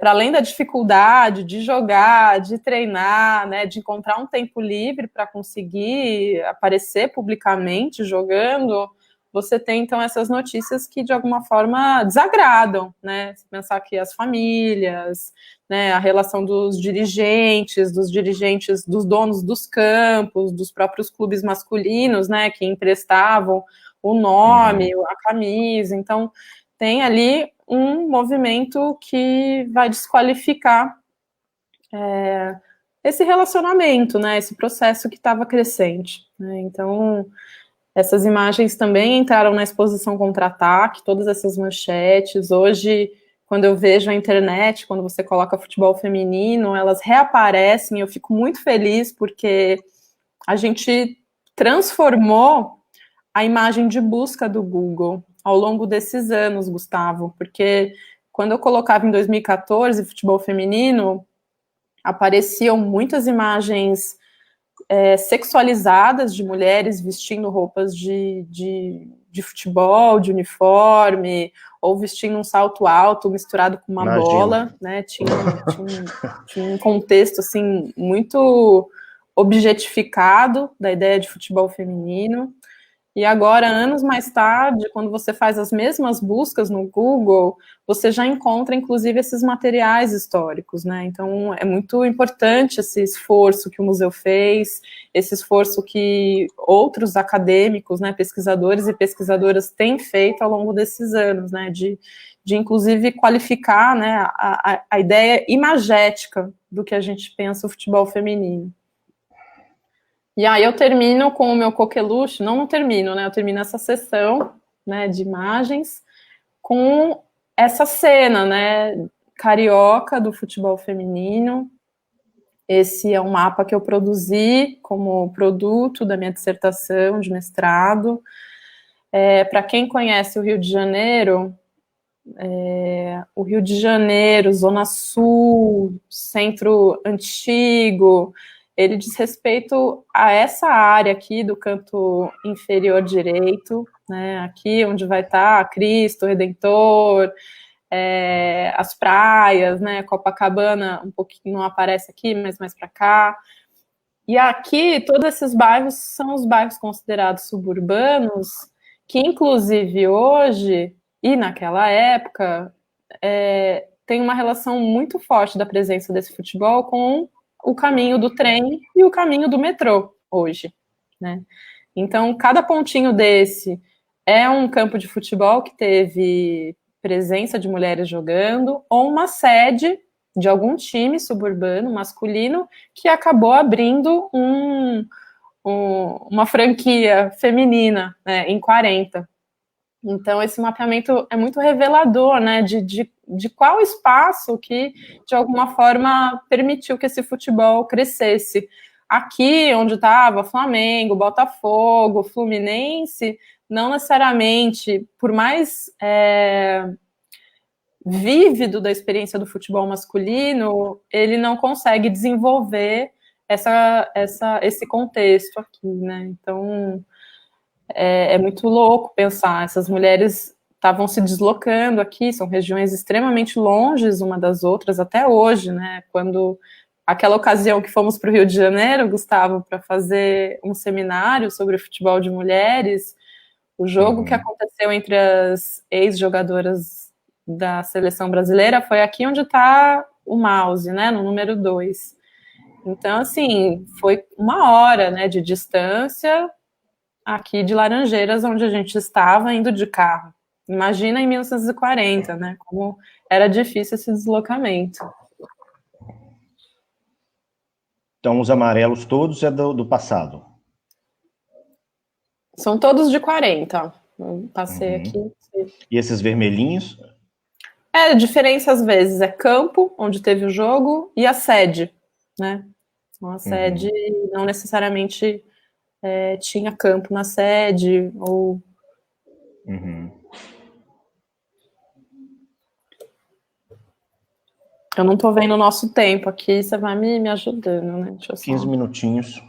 para além da dificuldade de jogar, de treinar, né, de encontrar um tempo livre para conseguir aparecer publicamente jogando, você tem, então, essas notícias que, de alguma forma, desagradam, né? Pensar que as famílias, né, a relação dos dirigentes, dos donos dos campos, dos próprios clubes masculinos, né, que emprestavam o nome, a camisa. Então, tem ali um movimento que vai desqualificar esse relacionamento, né, esse processo que estava crescente, né? Então, essas imagens também entraram na exposição contra-ataque, todas essas manchetes. Hoje, quando eu vejo a internet, quando você coloca futebol feminino, elas reaparecem. Eu fico muito feliz porque a gente transformou a imagem de busca do Google ao longo desses anos, Gustavo, porque quando eu colocava em 2014 futebol feminino, apareciam muitas imagens sexualizadas de mulheres vestindo roupas de futebol, de uniforme, ou vestindo um salto alto misturado com uma bola, né? Tinha um contexto assim muito objetificado da ideia de futebol feminino. E agora, anos mais tarde, quando você faz as mesmas buscas no Google, você já encontra, inclusive, esses materiais históricos, né? Então, é muito importante esse esforço que o museu fez, esse esforço que outros acadêmicos, né, pesquisadores e pesquisadoras têm feito ao longo desses anos, né? De inclusive, qualificar, né, a ideia imagética do que a gente pensa o futebol feminino. E aí eu termino com o meu coqueluche, não termino, né? Eu termino essa sessão, né, de imagens com essa cena, né, carioca do futebol feminino. Esse é um mapa que eu produzi como produto da minha dissertação de mestrado. Para quem conhece o Rio de Janeiro, Zona Sul, Centro Antigo, ele diz respeito a essa área aqui do canto inferior direito, né, aqui onde vai estar Cristo Redentor, as praias, né, Copacabana um pouquinho não aparece aqui, mas mais para cá. E aqui, todos esses bairros são os bairros considerados suburbanos, que inclusive hoje, e naquela época, tem uma relação muito forte da presença desse futebol com o caminho do trem e o caminho do metrô hoje, né? Então, cada pontinho desse é um campo de futebol que teve presença de mulheres jogando, ou uma sede de algum time suburbano masculino que acabou abrindo uma franquia feminina, né, em 40. Então, esse mapeamento é muito revelador, né, de qual espaço que, de alguma forma, permitiu que esse futebol crescesse. Aqui, onde estava Flamengo, Botafogo, Fluminense, não necessariamente, por mais vívido da experiência do futebol masculino, ele não consegue desenvolver esse contexto aqui, né? Então, é muito louco pensar essas mulheres estavam se deslocando aqui, são regiões extremamente longes uma das outras até hoje, né? Quando aquela ocasião que fomos para o Rio de Janeiro, Gustavo, para fazer um seminário sobre o futebol de mulheres, o jogo que aconteceu entre as ex-jogadoras da seleção brasileira foi aqui onde está o mouse, né? No número 2. Então, assim, foi 1 hora, né, de distância aqui de Laranjeiras, onde a gente estava indo de carro. Imagina em 1940, né, como era difícil esse deslocamento. Então, os amarelos todos é do passado. São todos de 40. Eu passei aqui. E esses vermelhinhos? A diferença, às vezes, é campo, onde teve o jogo, e a sede, né? Então, a sede não necessariamente tinha campo na sede, ou... Eu não tô vendo o nosso tempo aqui, você vai me ajudando, né? Deixa eu 15 minutinhos.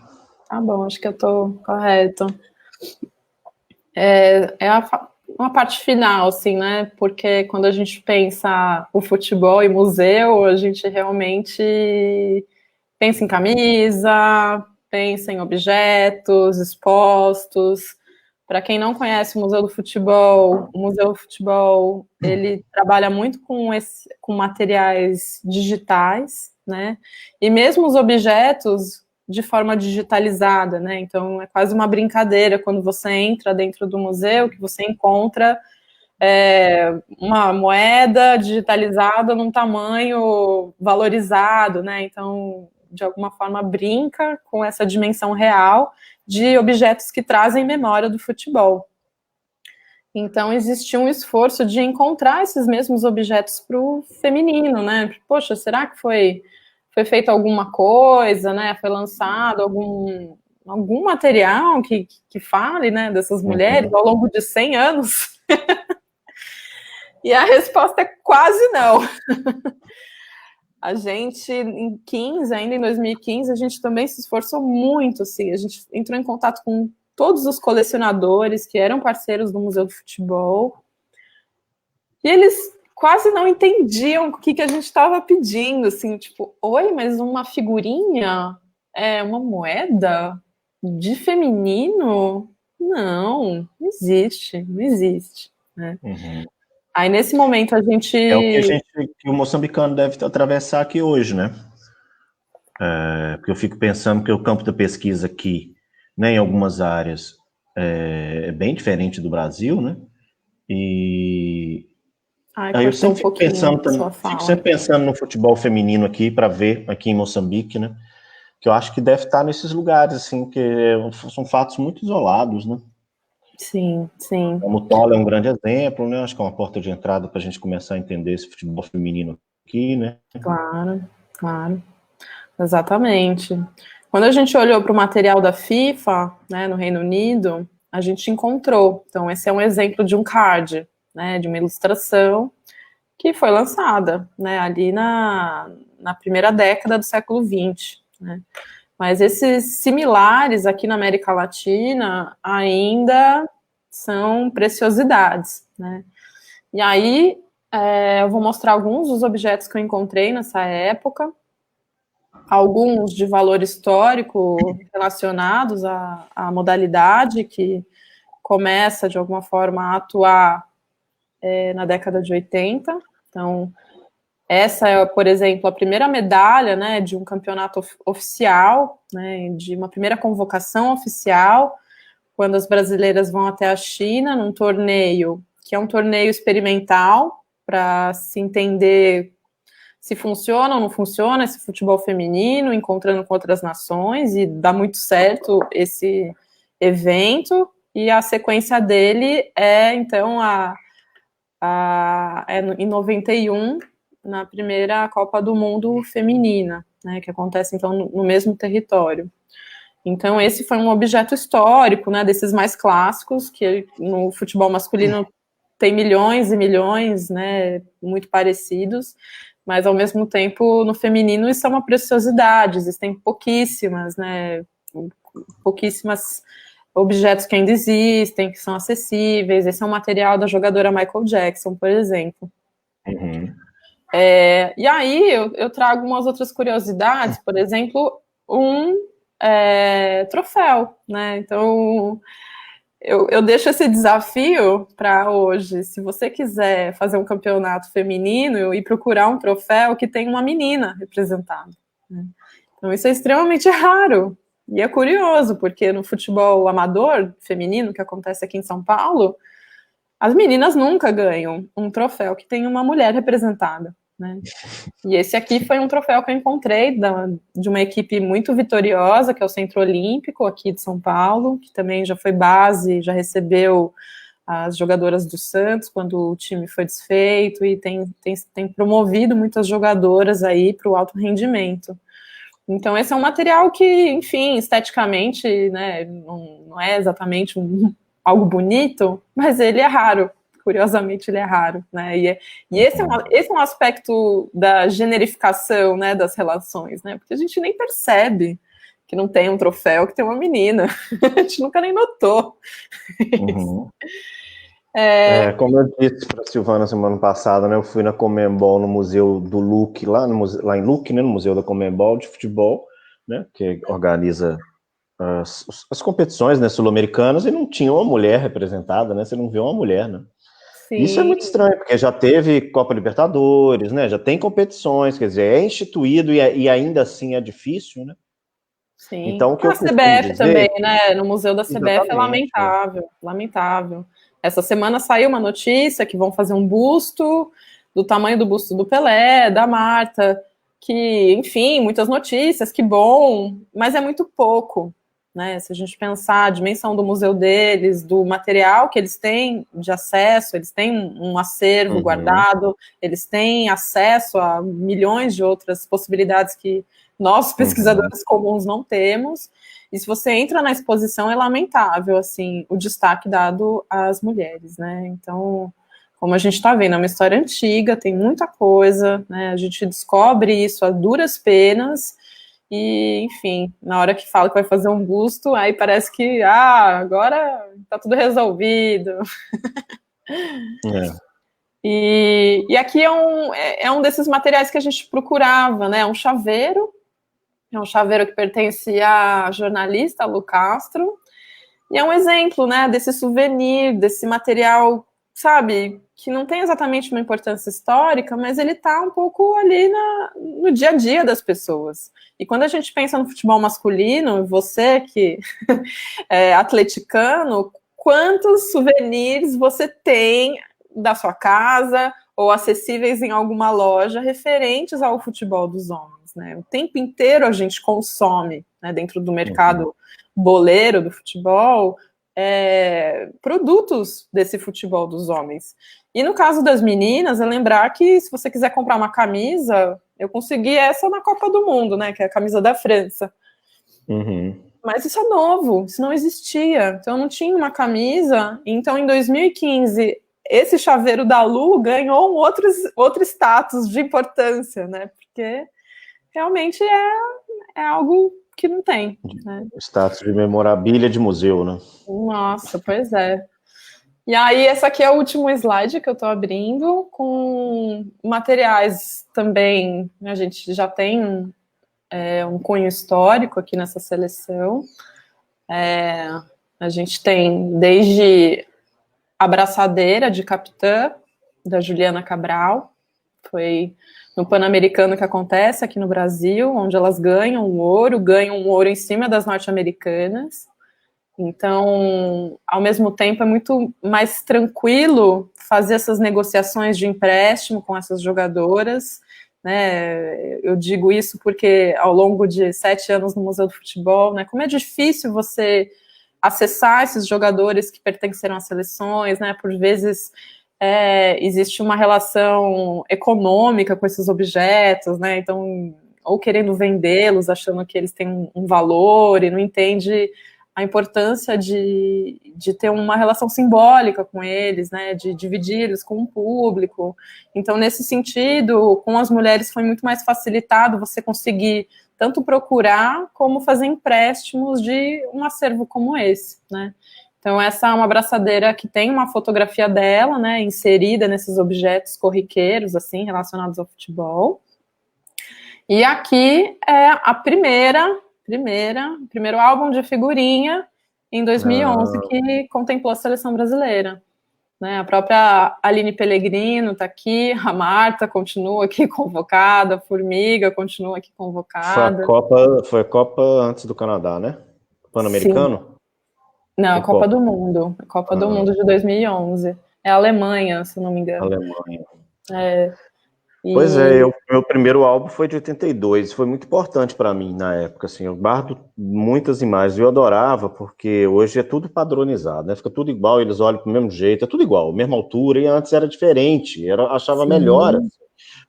Tá bom, acho que eu tô correto. Uma parte final, assim, né? Porque quando a gente pensa o futebol e museu, a gente realmente pensa em camisa, pensa em objetos expostos. Para quem não conhece o Museu do Futebol, ele trabalha muito com materiais digitais, né? E mesmo os objetos de forma digitalizada, né? Então é quase uma brincadeira quando você entra dentro do museu, que você encontra uma moeda digitalizada num tamanho valorizado, né? Então, de alguma forma, brinca com essa dimensão real de objetos que trazem memória do futebol. Então, existia um esforço de encontrar esses mesmos objetos para o feminino, né? Poxa, será que foi feita alguma coisa, né? Foi lançado algum material que fale, né, dessas mulheres ao longo de 100 anos? E a resposta é quase não. A gente, ainda em 2015, a gente também se esforçou muito, assim, a gente entrou em contato com todos os colecionadores que eram parceiros do Museu do Futebol, e eles quase não entendiam o que a gente estava pedindo, assim, tipo, oi, mas uma figurinha? Uma moeda? De feminino? Não existe, não existe, né? Aí, nesse momento, a gente... É o que o moçambicano deve atravessar aqui hoje, né? Porque eu fico pensando que o campo da pesquisa aqui, né, em algumas áreas, é bem diferente do Brasil, né? E aí eu sempre fico pensando no futebol feminino aqui, para ver aqui em Moçambique, né? Que eu acho que deve estar nesses lugares, assim, que são fatos muito isolados, né? Sim, sim. Como o Tola é um grande exemplo, né? Acho que é uma porta de entrada para a gente começar a entender esse futebol feminino aqui, né? Claro. Exatamente. Quando a gente olhou para o material da FIFA, né, no Reino Unido, a gente encontrou. Então, esse é um exemplo de um card, né, de uma ilustração que foi lançada, né, ali na primeira década do século XX, né. Mas esses similares aqui na América Latina ainda são preciosidades, né. E aí, eu vou mostrar alguns dos objetos que eu encontrei nessa época, alguns de valor histórico relacionados à modalidade, que começa, de alguma forma, a atuar na década de 80. Então, essa é, por exemplo, a primeira medalha, né, de um campeonato oficial, né, de uma primeira convocação oficial, quando as brasileiras vão até a China, num torneio, que é um torneio experimental, para se entender se funciona ou não funciona esse futebol feminino, encontrando com outras nações, e dá muito certo esse evento, e a sequência dele é, então, em 91, na primeira Copa do Mundo feminina, né, que acontece, então, no mesmo território. Então, esse foi um objeto histórico, né, desses mais clássicos, que no futebol masculino tem milhões e milhões, né, muito parecidos, mas, ao mesmo tempo, no feminino isso é uma preciosidade, existem pouquíssimas, né, pouquíssimas objetos que ainda existem, que são acessíveis. Esse é um material da jogadora Michael Jackson, por exemplo. Uhum. E aí eu trago umas outras curiosidades, por exemplo, um troféu, né? Então eu deixo esse desafio para hoje. Se você quiser fazer um campeonato feminino e procurar um troféu que tem uma menina representada, né? Então isso é extremamente raro. E é curioso, porque no futebol amador feminino, que acontece aqui em São Paulo, as meninas nunca ganham um troféu que tem uma mulher representada, né? E esse aqui foi um troféu que eu encontrei de uma equipe muito vitoriosa, que é o Centro Olímpico, aqui de São Paulo, que também já foi base, já recebeu as jogadoras do Santos quando o time foi desfeito, e tem promovido muitas jogadoras aí para o alto rendimento. Então, esse é um material que, enfim, esteticamente, né, não é exatamente algo bonito, mas ele é raro. Curiosamente, ele é raro, né? E esse é um aspecto da generificação, né, das relações, né? Porque a gente nem percebe que não tem um troféu que tem uma menina. A gente nunca nem notou. Uhum. Como eu disse para a Silvana semana passada, né, eu fui na Conmebol no Museu do Luque, lá em Luque, né, no Museu da Conmebol de futebol, né, que organiza as competições, né, sul-americanas, e não tinha uma mulher representada, né, você não vê uma mulher, né. Sim. Isso é muito estranho, porque já teve Copa Libertadores, né, já tem competições, quer dizer, é instituído e ainda assim é difícil, né. Sim. Então, o que eu A costumo CBF dizer... também, né? No Museu da CBF é Exatamente, né. lamentável, lamentável. Essa semana saiu uma notícia que vão fazer um busto do tamanho do busto do Pelé, da Marta, que, enfim, muitas notícias, que bom, mas é muito pouco, né? Se a gente pensar a dimensão do museu deles, do material que eles têm de acesso, eles têm um acervo guardado, eles têm acesso a milhões de outras possibilidades que nós, pesquisadores comuns, não temos. E se você entra na exposição, é lamentável, assim, o destaque dado às mulheres, né? Então, como a gente está vendo, é uma história antiga, tem muita coisa, né? A gente descobre isso a duras penas e, enfim, na hora que fala que vai fazer um busto, aí parece que, agora tá tudo resolvido. E aqui é um desses materiais que a gente procurava, né? É um chaveiro que pertence à jornalista Lu Castro, e é um exemplo, né, desse souvenir, desse material, sabe, que não tem exatamente uma importância histórica, mas ele está um pouco ali no dia a dia das pessoas. E quando a gente pensa no futebol masculino, você que é atleticano, quantos souvenirs você tem da sua casa ou acessíveis em alguma loja referentes ao futebol dos homens, né? O tempo inteiro a gente consome, né, dentro do mercado boleiro do futebol, produtos desse futebol dos homens. E no caso das meninas, é lembrar que se você quiser comprar uma camisa, eu consegui essa na Copa do Mundo, né, que é a camisa da França. Mas isso é novo, isso não existia. Então eu não tinha uma camisa. Então em 2015 esse chaveiro da Lu ganhou outro status de importância, né? Porque realmente é algo que não tem, né? Status de memorabilia de museu, né? Nossa, pois é. E aí, essa aqui é o último slide que eu estou abrindo, com materiais também. A gente já tem um cunho histórico aqui nessa seleção. A gente tem desde a braçadeira de capitã, da Juliana Cabral, foi no Pan-Americano que acontece aqui no Brasil, onde elas ganham um ouro em cima das norte-americanas. Então, ao mesmo tempo, é muito mais tranquilo fazer essas negociações de empréstimo com essas jogadoras, né? Eu digo isso porque ao longo de 7 anos no Museu do Futebol, né, como é difícil você acessar esses jogadores que pertenceram às seleções, né? Por vezes existe uma relação econômica com esses objetos, né? Então, ou querendo vendê-los, achando que eles têm um valor, e não entende a importância de ter uma relação simbólica com eles, né? De dividir eles com o público. Então, nesse sentido, com as mulheres foi muito mais facilitado você conseguir tanto procurar como fazer empréstimos de um acervo como esse, né? Então, essa é uma abraçadeira que tem uma fotografia dela, né, inserida nesses objetos corriqueiros, assim, relacionados ao futebol. E aqui é a primeiro álbum de figurinha em 2011 que contemplou a seleção brasileira. Né, a própria Aline Pellegrino está aqui, a Marta continua aqui convocada, a Formiga continua aqui convocada. Foi a Copa antes do Canadá, né? Pan-Americano? Não, a Copa do Mundo. A Copa do Mundo de 2011. É a Alemanha, se não me engano. Alemanha. E... Pois é, meu primeiro álbum foi de 82, foi muito importante para mim na época, assim, eu guardo muitas imagens, eu adorava, porque hoje é tudo padronizado, né, fica tudo igual, eles olham do mesmo jeito, é tudo igual, mesma altura, e antes era diferente, achava melhor, assim,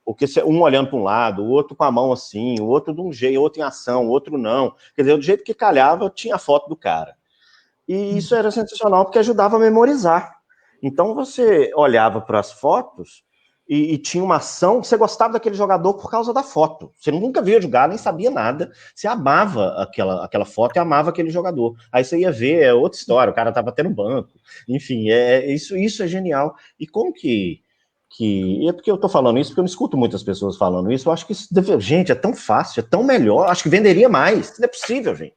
porque um olhando para um lado, o outro com a mão assim, o outro de um jeito, o outro em ação, o outro não, quer dizer, do jeito que calhava, tinha a foto do cara, e isso era sensacional, porque ajudava a memorizar, então você olhava para as fotos, e tinha uma ação, você gostava daquele jogador por causa da foto. Você nunca via jogar, nem sabia nada. Você amava aquela foto e amava aquele jogador. Aí você ia ver, é outra história, o cara estava até no banco. Enfim, isso é genial. E como que... É porque eu tô falando isso, porque eu me escuto muitas pessoas falando isso, eu acho que isso gente, é tão fácil, é tão melhor, acho que venderia mais. Não é possível, gente.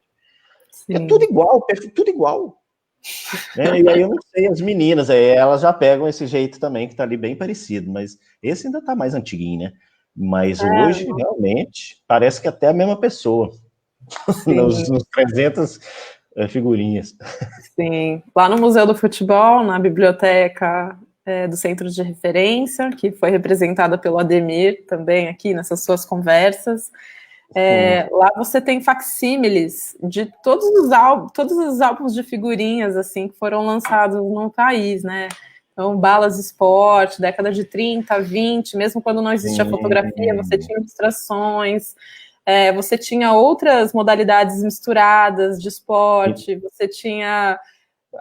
É tudo igual, tudo igual. Né? E aí eu não sei, as meninas, elas já pegam esse jeito também, que tá ali bem parecido, mas esse ainda tá mais antiguinho, né? Mas hoje, realmente, parece que até a mesma pessoa, nos 300 figurinhas. Sim, lá no Museu do Futebol, na biblioteca do Centro de Referência, que foi representada pelo Ademir também aqui nessas suas conversas, lá você tem facsímiles de todos os álbuns de figurinhas assim que foram lançados no país, né? Então, Balas Esporte, década de 30, 20, mesmo quando não existia fotografia, você tinha ilustrações, você tinha outras modalidades misturadas de esporte, você tinha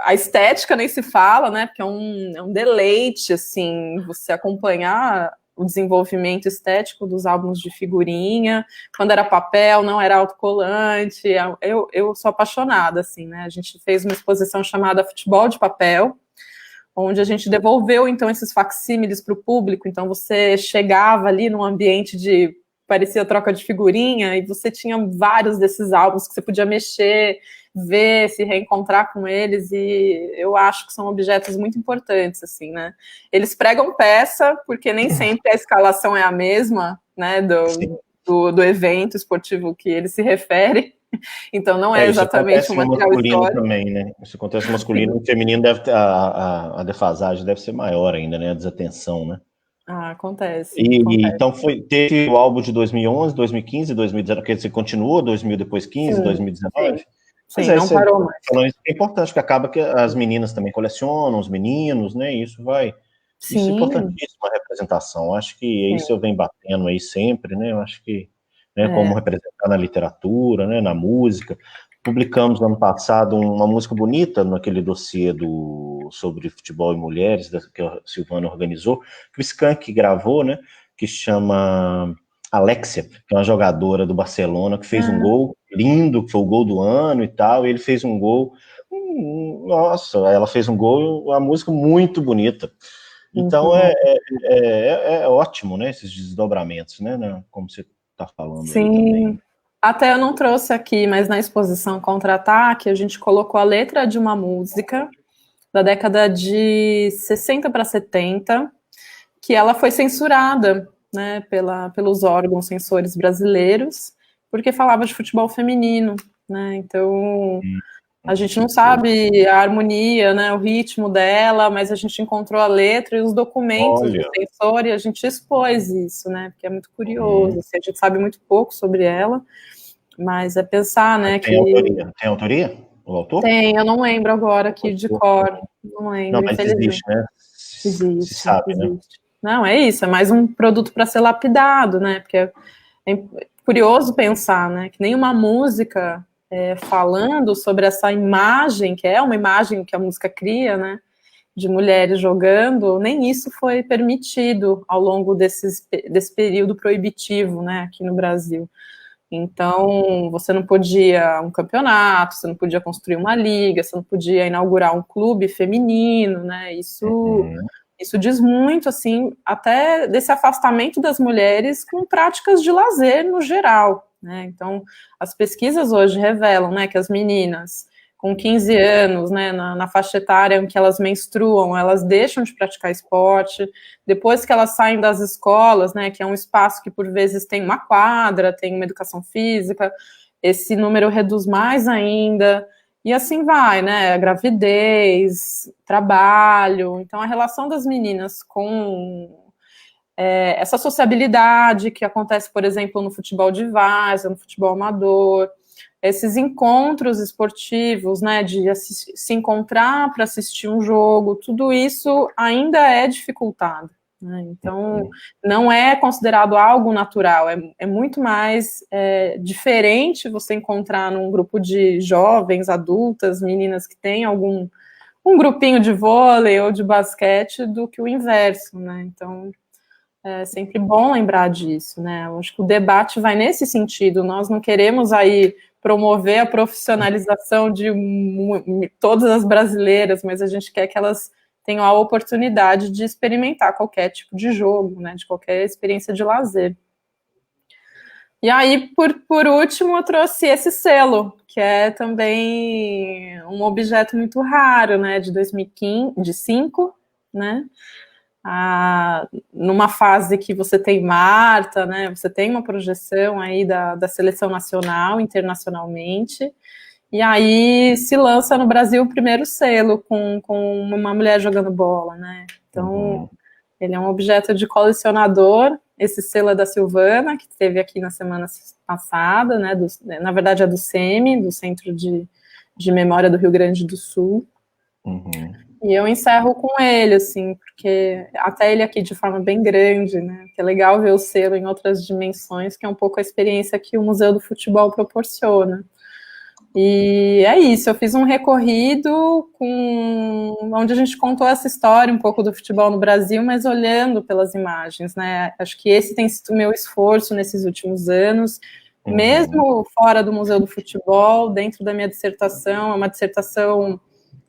a estética, nem se fala, né? Porque é um deleite, assim, você acompanhar o desenvolvimento estético dos álbuns de figurinha, quando era papel, não era autocolante, eu sou apaixonada, assim, né, a gente fez uma exposição chamada Futebol de Papel, onde a gente devolveu, então, esses facsímiles para o público, então você chegava ali num ambiente de, parecia troca de figurinha, e você tinha vários desses álbuns que você podia mexer, ver, se reencontrar com eles, e eu acho que são objetos muito importantes, assim, né? Eles pregam peça, porque nem sempre a escalação é a mesma, né, do evento esportivo que ele se refere, então não é exatamente um material masculino histórico. também, né? Isso acontece no masculino, no feminino deve ter, a defasagem deve ser maior ainda, né? A desatenção, né? Acontece. Então teve o álbum de 2011, 2015, 2019, que você continuou, 2000, depois 15, 2019? Sim, não parou mais. Falando isso é importante, porque acaba que as meninas também colecionam, os meninos, né? E isso vai... Isso é importantíssimo, a representação. Acho que isso eu venho batendo aí sempre, né? Eu acho que, né, como representar na literatura, né, na música. Publicamos no ano passado uma música bonita naquele dossiê sobre futebol e mulheres, que a Silvana organizou, que o Skank gravou, né? Que chama Alexia, que é uma jogadora do Barcelona, que fez um gol lindo, que foi o gol do ano e tal, e ele fez um gol, nossa, ela fez um gol, uma música muito bonita. Então é ótimo, né, esses desdobramentos, né, como você está falando aí também. Até eu não trouxe aqui, mas na exposição Contra-Ataque a gente colocou a letra de uma música da década de 60 para 70, que ela foi censurada, né, pelos órgãos censores brasileiros, porque falava de futebol feminino, né, então a gente não sabe a harmonia, né, o ritmo dela, mas a gente encontrou a letra e os documentos do censor e a gente expôs isso, né, porque é muito curioso, assim, a gente sabe muito pouco sobre ela, mas é pensar, né, Tem autoria? Tem autoria? O autor? Tem, eu não lembro agora aqui de cor, não lembro, não, mas existe, né? Existe, se sabe, existe. né? Não, é isso, é mais um produto para ser lapidado, né, porque é curioso pensar, né, que nenhuma música falando sobre essa imagem, que é uma imagem que a música cria, né, de mulheres jogando, nem isso foi permitido ao longo desse período proibitivo, né, aqui no Brasil. Então, você não podia um campeonato, você não podia construir uma liga, você não podia inaugurar um clube feminino, né? Isso diz muito, assim, até desse afastamento das mulheres com práticas de lazer no geral, né? Então, as pesquisas hoje revelam, né, que as meninas com 15 anos, né, na faixa etária em que elas menstruam, elas deixam de praticar esporte. Depois que elas saem das escolas, né, que é um espaço que por vezes tem uma quadra, tem uma educação física, esse número reduz mais ainda. E assim vai, né? Gravidez, trabalho. Então, a relação das meninas com essa sociabilidade que acontece, por exemplo, no futebol de várzea, no futebol amador, esses encontros esportivos, né, de se encontrar para assistir um jogo, tudo isso ainda é dificultado, né? Então, não é considerado algo natural, é muito mais diferente você encontrar num grupo de jovens, adultas, meninas que têm um grupinho de vôlei ou de basquete do que o inverso, né? Então, é sempre bom lembrar disso, né? Eu acho que o debate vai nesse sentido. Nós não queremos aí promover a profissionalização de todas as brasileiras, mas a gente quer que elas tenham a oportunidade de experimentar qualquer tipo de jogo, né? De qualquer experiência de lazer. E aí, por último, eu trouxe esse selo, que é também um objeto muito raro, né? De 2005, né? Numa fase que você tem Marta, né, você tem uma projeção aí da seleção nacional, internacionalmente, e aí se lança no Brasil o primeiro selo com uma mulher jogando bola, né, então ele é um objeto de colecionador. Esse selo é da Silvana, que esteve aqui na semana passada, né, na verdade é do SEMI, do Centro de Memória do Rio Grande do Sul. E eu encerro com ele, assim, porque até ele aqui de forma bem grande, né? Que é legal ver o selo em outras dimensões, que é um pouco a experiência que o Museu do Futebol proporciona. E é isso, eu fiz um recorrido onde a gente contou essa história um pouco do futebol no Brasil, mas olhando pelas imagens, né? Acho que esse tem sido o meu esforço nesses últimos anos, mesmo fora do Museu do Futebol, dentro da minha dissertação, é uma dissertação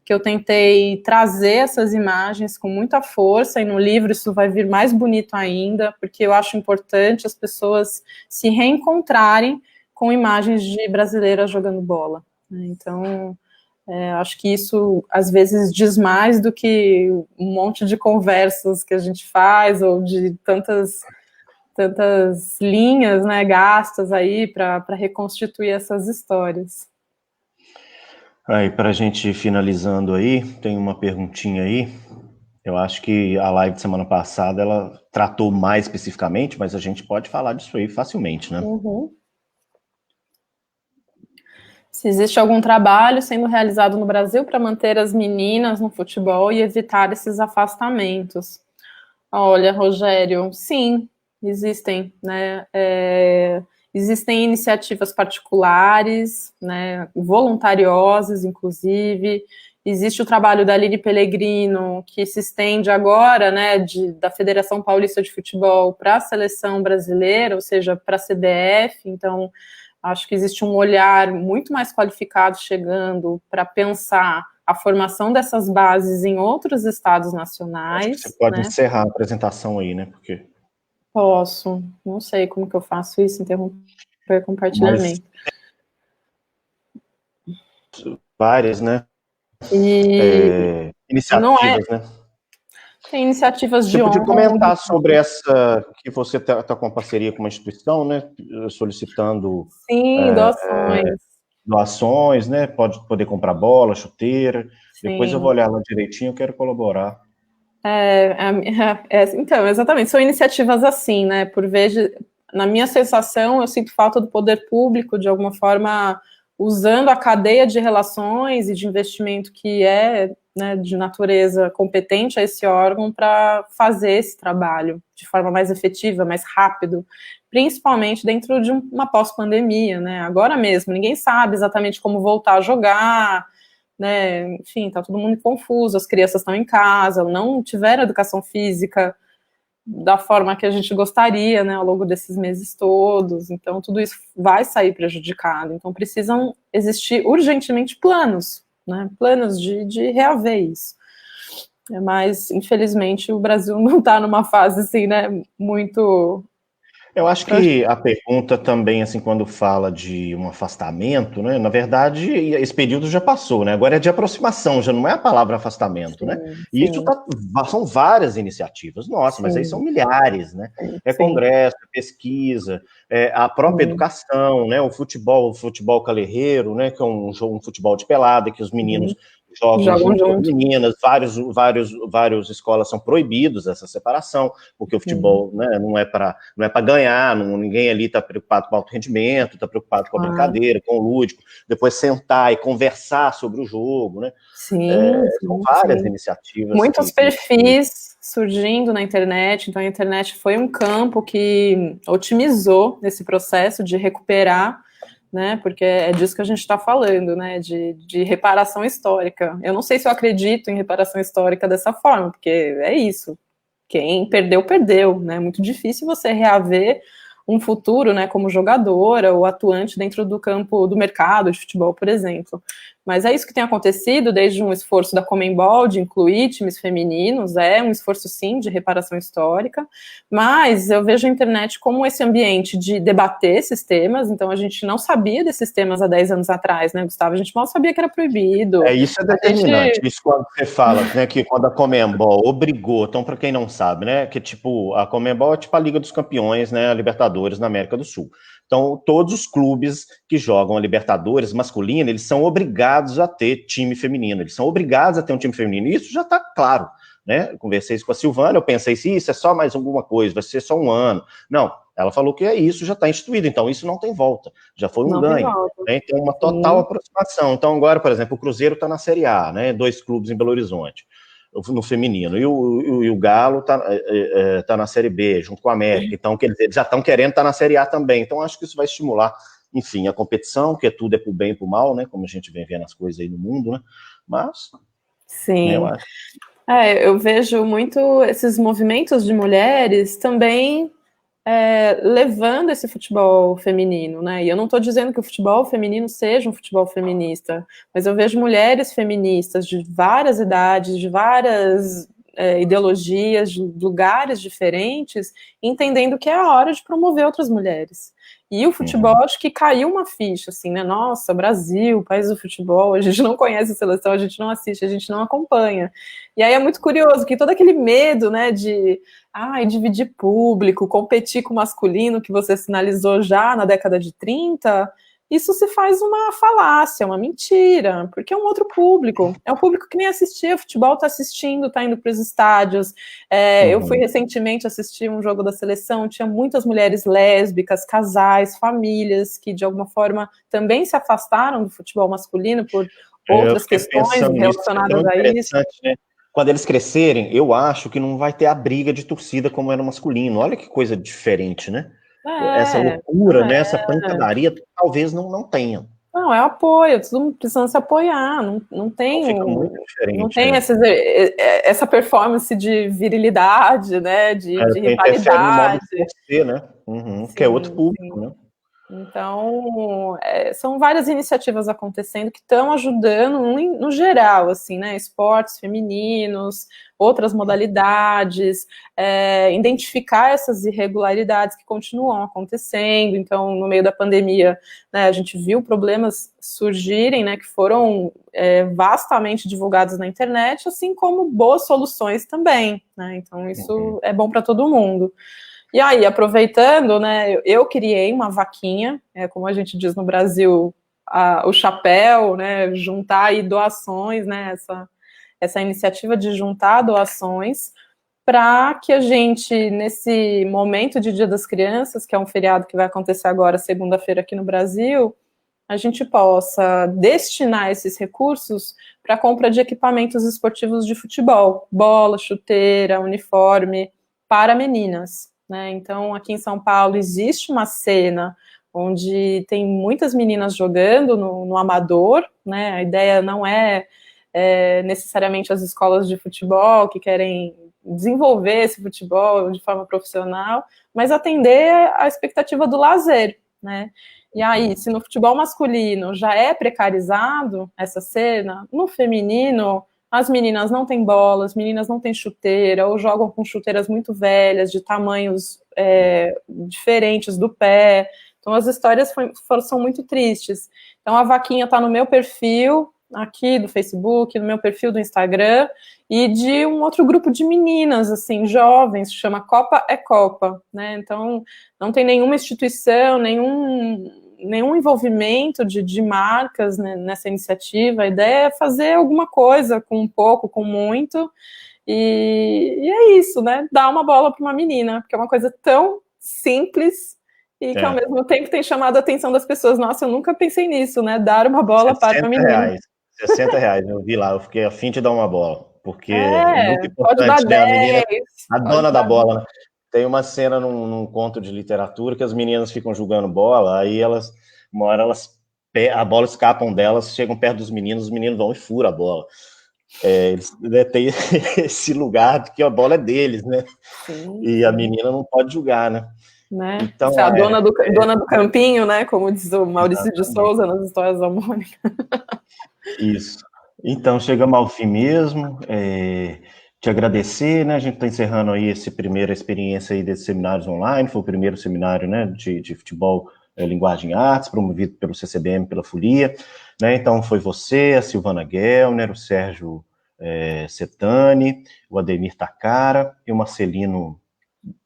que eu tentei trazer essas imagens com muita força, e no livro isso vai vir mais bonito ainda, porque eu acho importante as pessoas se reencontrarem com imagens de brasileiras jogando bola. Então, acho que isso, às vezes, diz mais do que um monte de conversas que a gente faz, ou de tantas linhas, né, gastas aí para reconstituir essas histórias. Aí, para a gente finalizando aí, tem uma perguntinha aí. Eu acho que a live de semana passada, ela tratou mais especificamente, mas a gente pode falar disso aí facilmente, né? Se existe algum trabalho sendo realizado no Brasil para manter as meninas no futebol e evitar esses afastamentos. Olha, Rogério, sim, existem, né? Existem iniciativas particulares, né, voluntariosas, inclusive. Existe o trabalho da Aline Pellegrino, que se estende agora, né, da Federação Paulista de Futebol para a seleção brasileira, ou seja, para a CBF. Então, acho que existe um olhar muito mais qualificado chegando para pensar a formação dessas bases em outros estados nacionais. Acho que você pode, né? encerrar a apresentação aí, né? Porque... Posso. Não sei como que eu faço isso, interromper compartilhamento. Várias, né? Iniciativas, né? Tem iniciativas de Você podia ONG. comentar sobre essa, que você está com parceria com uma instituição, né? Solicitando... Sim, doações. Doações, né? Pode poder comprar bola, chuteira. Sim. Depois eu vou olhar lá direitinho, eu quero colaborar. Então, exatamente, são iniciativas assim, né? Por vezes, na minha sensação, eu sinto falta do poder público, de alguma forma, usando a cadeia de relações e de investimento que é, né, de natureza competente a esse órgão para fazer esse trabalho de forma mais efetiva, mais rápido, principalmente dentro de uma pós-pandemia, né? Agora mesmo, ninguém sabe exatamente como voltar a jogar, né? Enfim, tá todo mundo confuso, as crianças estão em casa, não tiveram educação física da forma que a gente gostaria, né, ao longo desses meses todos. Então, tudo isso vai sair prejudicado. Então, precisam existir urgentemente planos, né, planos de reaver isso. Mas, infelizmente, o Brasil não está numa fase, assim, né, muito... Eu acho que a pergunta também, assim, quando fala de um afastamento, né, na verdade, esse período já passou, né, agora é de aproximação, já não é a palavra afastamento, né, e isso são várias iniciativas, nossa, mas aí são milhares, né, é congresso, é pesquisa, a própria educação, né, o futebol calerreiro, né, que é um futebol de pelada, que os meninos jogam junto com as meninas, várias escolas são proibidos essa separação, porque o futebol, né, não é para ganhar, ninguém ali está preocupado com o alto rendimento, está preocupado com a brincadeira, com o lúdico, depois sentar e conversar sobre o jogo, né? São várias iniciativas. Muitos perfis surgindo na internet, então a internet foi um campo que otimizou esse processo de recuperar, né, porque é disso que a gente está falando, né, de reparação histórica. Eu não sei se eu acredito em reparação histórica dessa forma, porque é isso, quem perdeu, perdeu, né, é muito difícil você reaver um futuro, né, como jogadora ou atuante dentro do campo do mercado de futebol, por exemplo. Mas é isso que tem acontecido desde um esforço da Conmebol de incluir times femininos, é um esforço, sim, de reparação histórica, mas eu vejo a internet como esse ambiente de debater esses temas, então a gente não sabia desses temas há 10 anos atrás, né, Gustavo? A gente mal sabia que era proibido. Isso é determinante, isso quando você fala, né, que quando a Conmebol obrigou, então para quem não sabe, né, que tipo, a Conmebol é tipo a Liga dos Campeões, né, a Libertadores na América do Sul. Então, todos os clubes que jogam a Libertadores masculina, eles são obrigados a ter time feminino, eles são obrigados a ter um time feminino, e isso já está claro, né? Eu conversei isso com a Silvana, eu pensei, se isso é só mais alguma coisa, vai ser só um ano. Não, ela falou que é isso, já está instituído, então isso não tem volta, já foi um ganho, né? Tem uma total aproximação. Então, agora, por exemplo, o Cruzeiro está na Série A, né? 2 clubes em Belo Horizonte, no feminino, e o Galo tá na Série B, junto com a América, então eles já estão querendo estar na Série A também, então acho que isso vai estimular, enfim, a competição, que tudo é pro bem e pro mal, né, como a gente vem vendo as coisas aí no mundo, né, mas... Sim, né, eu acho. Eu vejo muito esses movimentos de mulheres também levando esse futebol feminino, né? E eu não estou dizendo que o futebol feminino seja um futebol feminista, mas eu vejo mulheres feministas de várias idades, de várias ideologias, de lugares diferentes, entendendo que é a hora de promover outras mulheres. E o futebol, acho que caiu uma ficha, assim, né? Nossa, Brasil, país do futebol, a gente não conhece a seleção, a gente não assiste, a gente não acompanha. E aí é muito curioso que todo aquele medo, né, de dividir público, competir com o masculino, que você sinalizou já na década de 30, isso se faz uma falácia, uma mentira, porque é um outro público, é um público que nem assistia futebol, está assistindo, está indo para os estádios. Eu fui recentemente assistir um jogo da seleção, tinha muitas mulheres lésbicas, casais, famílias, que de alguma forma também se afastaram do futebol masculino por outras questões relacionadas a isso. Né? Quando eles crescerem, eu acho que não vai ter a briga de torcida como era masculino. Olha que coisa diferente, né? Essa loucura, né? Essa pancadaria, talvez não tenha. Não, é apoio, todo mundo precisa se apoiar, não tem, não tem essa performance de virilidade, né? De rivalidade. Você, né? Que é outro público, né? Então, são várias iniciativas acontecendo que estão ajudando no geral, assim, né, esportes femininos, outras modalidades, identificar essas irregularidades que continuam acontecendo. Então, no meio da pandemia, né, a gente viu problemas surgirem, né, que foram vastamente divulgados na internet, assim como boas soluções também, né, então isso é bom para todo mundo. E aí, aproveitando, né, eu criei uma vaquinha, como a gente diz no Brasil, o chapéu, né, juntar aí doações, né, essa iniciativa de juntar doações para que a gente, nesse momento de Dia das Crianças, que é um feriado que vai acontecer agora, segunda-feira aqui no Brasil, a gente possa destinar esses recursos para a compra de equipamentos esportivos de futebol, bola, chuteira, uniforme, para meninas. Né? Então, aqui em São Paulo existe uma cena onde tem muitas meninas jogando no amador, né? A ideia não é necessariamente as escolas de futebol que querem desenvolver esse futebol de forma profissional, mas atender à expectativa do lazer, né? E aí, se no futebol masculino já é precarizado essa cena, no feminino, as meninas não têm bola, as meninas não têm chuteira, ou jogam com chuteiras muito velhas, de tamanhos diferentes do pé. Então, as histórias são muito tristes. Então, a vaquinha está no meu perfil, aqui do Facebook, no meu perfil do Instagram, e de um outro grupo de meninas, assim, jovens, que chama Copa é Copa, né? Então, não tem nenhuma instituição, nenhum envolvimento de marcas, né, nessa iniciativa. A ideia é fazer alguma coisa com um pouco, com muito, e é isso, né? Dar uma bola para uma menina, porque é uma coisa tão simples e que ao mesmo tempo tem chamado a atenção das pessoas. Nossa, eu nunca pensei nisso, né? Dar uma bola para uma menina. R$60, eu vi lá, eu fiquei a fim de dar uma bola, porque é muito pode dar importante, né? A menina, 10, a dona da bola, né? Tem uma cena num conto de literatura que as meninas ficam jogando bola, aí uma hora a bola escapam delas, chegam perto dos meninos, os meninos vão e furam a bola. Eles têm esse lugar de que a bola é deles, né? Sim, e a menina não pode jogar, né? Então, a dona do campinho, né? Como diz o Maurício de Souza nas histórias da Mônica. Isso. Então, chegamos ao fim mesmo. Te agradecer, né? A gente está encerrando aí essa primeira experiência aí desses seminários online. Foi o primeiro seminário, né, de futebol, linguagem e artes, promovido pelo CCBM, pela Folia, né? Então, foi você, a Silvana Gellner, o Sérgio Setani, o Ademir Takara e o Marcelino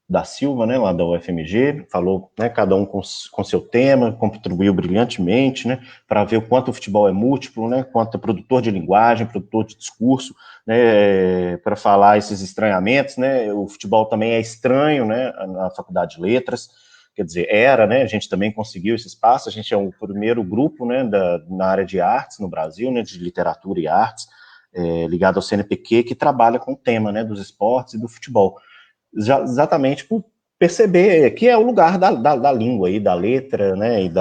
da Silva, né, lá da UFMG, falou, né, cada um com seu tema, contribuiu brilhantemente, né, para ver o quanto o futebol é múltiplo, né, quanto é produtor de linguagem, produtor de discurso, né, para falar esses estranhamentos, né, o futebol também é estranho, né, na Faculdade de Letras, quer dizer, né, a gente também conseguiu esse espaço, a gente é o primeiro grupo, né, na área de artes no Brasil, né, de literatura e artes, ligado ao CNPq, que trabalha com o tema, né, dos esportes e do futebol. Exatamente por perceber que é o lugar da língua e da letra, né, e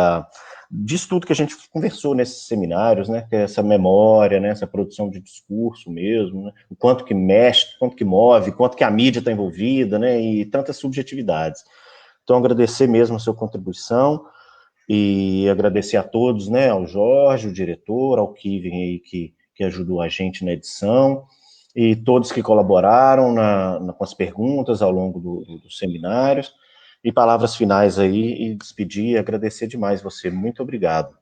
disso tudo que a gente conversou nesses seminários, né, que é essa memória, né, essa produção de discurso mesmo, né, o quanto que mexe, o quanto que move, o quanto que a mídia está envolvida, né, e tantas subjetividades. Então, agradecer mesmo a sua contribuição e agradecer a todos, né, ao Jorge, o diretor, ao Kevin aí que ajudou a gente na edição, e todos que colaboraram com as perguntas ao longo dos seminários, e palavras finais aí, e despedir e agradecer demais você. Muito obrigado.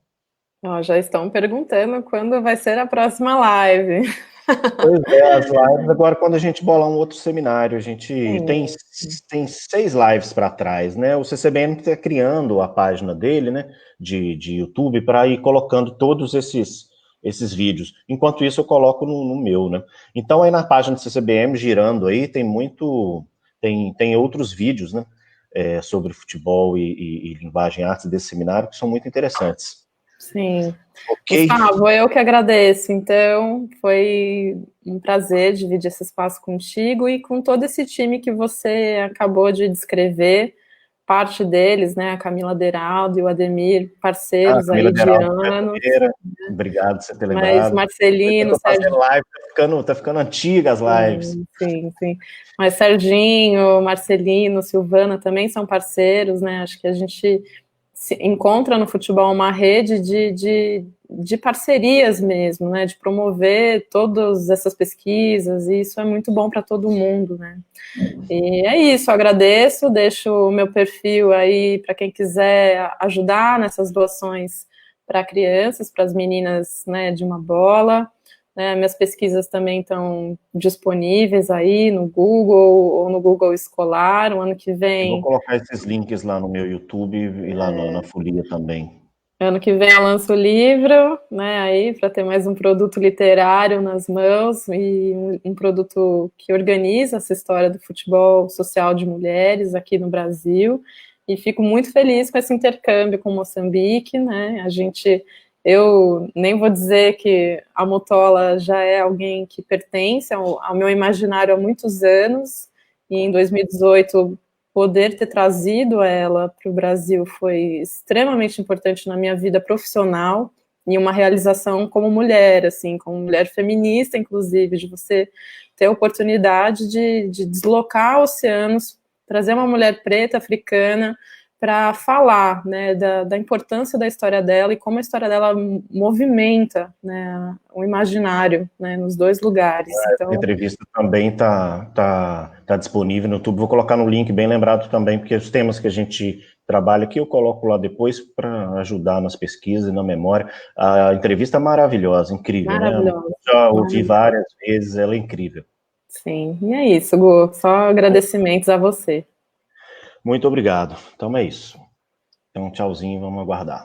Já estão perguntando quando vai ser a próxima live. Pois as lives, agora quando a gente bolar um outro seminário, a gente tem 6 lives para trás, né? O CCBM está criando a página dele, né, de YouTube, para ir colocando todos esses vídeos. Enquanto isso, eu coloco no meu, né? Então, aí na página do CCBM, girando aí, tem outros vídeos, né, sobre futebol e linguagem e artes desse seminário, que são muito interessantes. Sim. Okay. Gustavo, eu que agradeço. Então, foi um prazer dividir esse espaço contigo e com todo esse time que você acabou de descrever, parte deles, né, a Camila Deraldo e o Ademir, parceiros aí de anos. Obrigado por você ter lembrado. Mas Marcelino, Sérgio... live, tá ficando antiga as lives. Sim. Mas Serginho, Marcelino, Silvana também são parceiros, né, acho que a gente se encontra no futebol uma rede de parcerias mesmo, né, de promover todas essas pesquisas, e isso é muito bom para todo mundo, né. E é isso, agradeço, deixo o meu perfil aí para quem quiser ajudar nessas doações para crianças, para as meninas, né, de uma bola. Né, minhas pesquisas também estão disponíveis aí no Google ou no Google Escolar. O ano que vem... Eu vou colocar esses links lá no meu YouTube e lá na Folia também. Ano que vem eu lanço o livro, né, aí para ter mais um produto literário nas mãos e um produto que organiza essa história do futebol social de mulheres aqui no Brasil. E fico muito feliz com esse intercâmbio com Moçambique, né, eu nem vou dizer que a Motola já é alguém que pertence ao meu imaginário há muitos anos, e em 2018 poder ter trazido ela para o Brasil foi extremamente importante na minha vida profissional, e uma realização como mulher, assim, como mulher feminista, inclusive, de você ter a oportunidade de deslocar oceanos, trazer uma mulher preta, africana, para falar, né, da importância da história dela e como a história dela movimenta, né, o imaginário, né, nos dois lugares. Então, a entrevista também tá disponível no YouTube. Vou colocar no link, bem lembrado também, porque os temas que a gente trabalha aqui eu coloco lá depois para ajudar nas pesquisas e na memória. A entrevista é maravilhosa, incrível, Maravilhosa. né? Já ouvi várias vezes, ela é incrível. Sim, e é isso, Gu, só agradecimentos a você. Muito obrigado. Então é isso. Então, tchauzinho, vamos aguardar.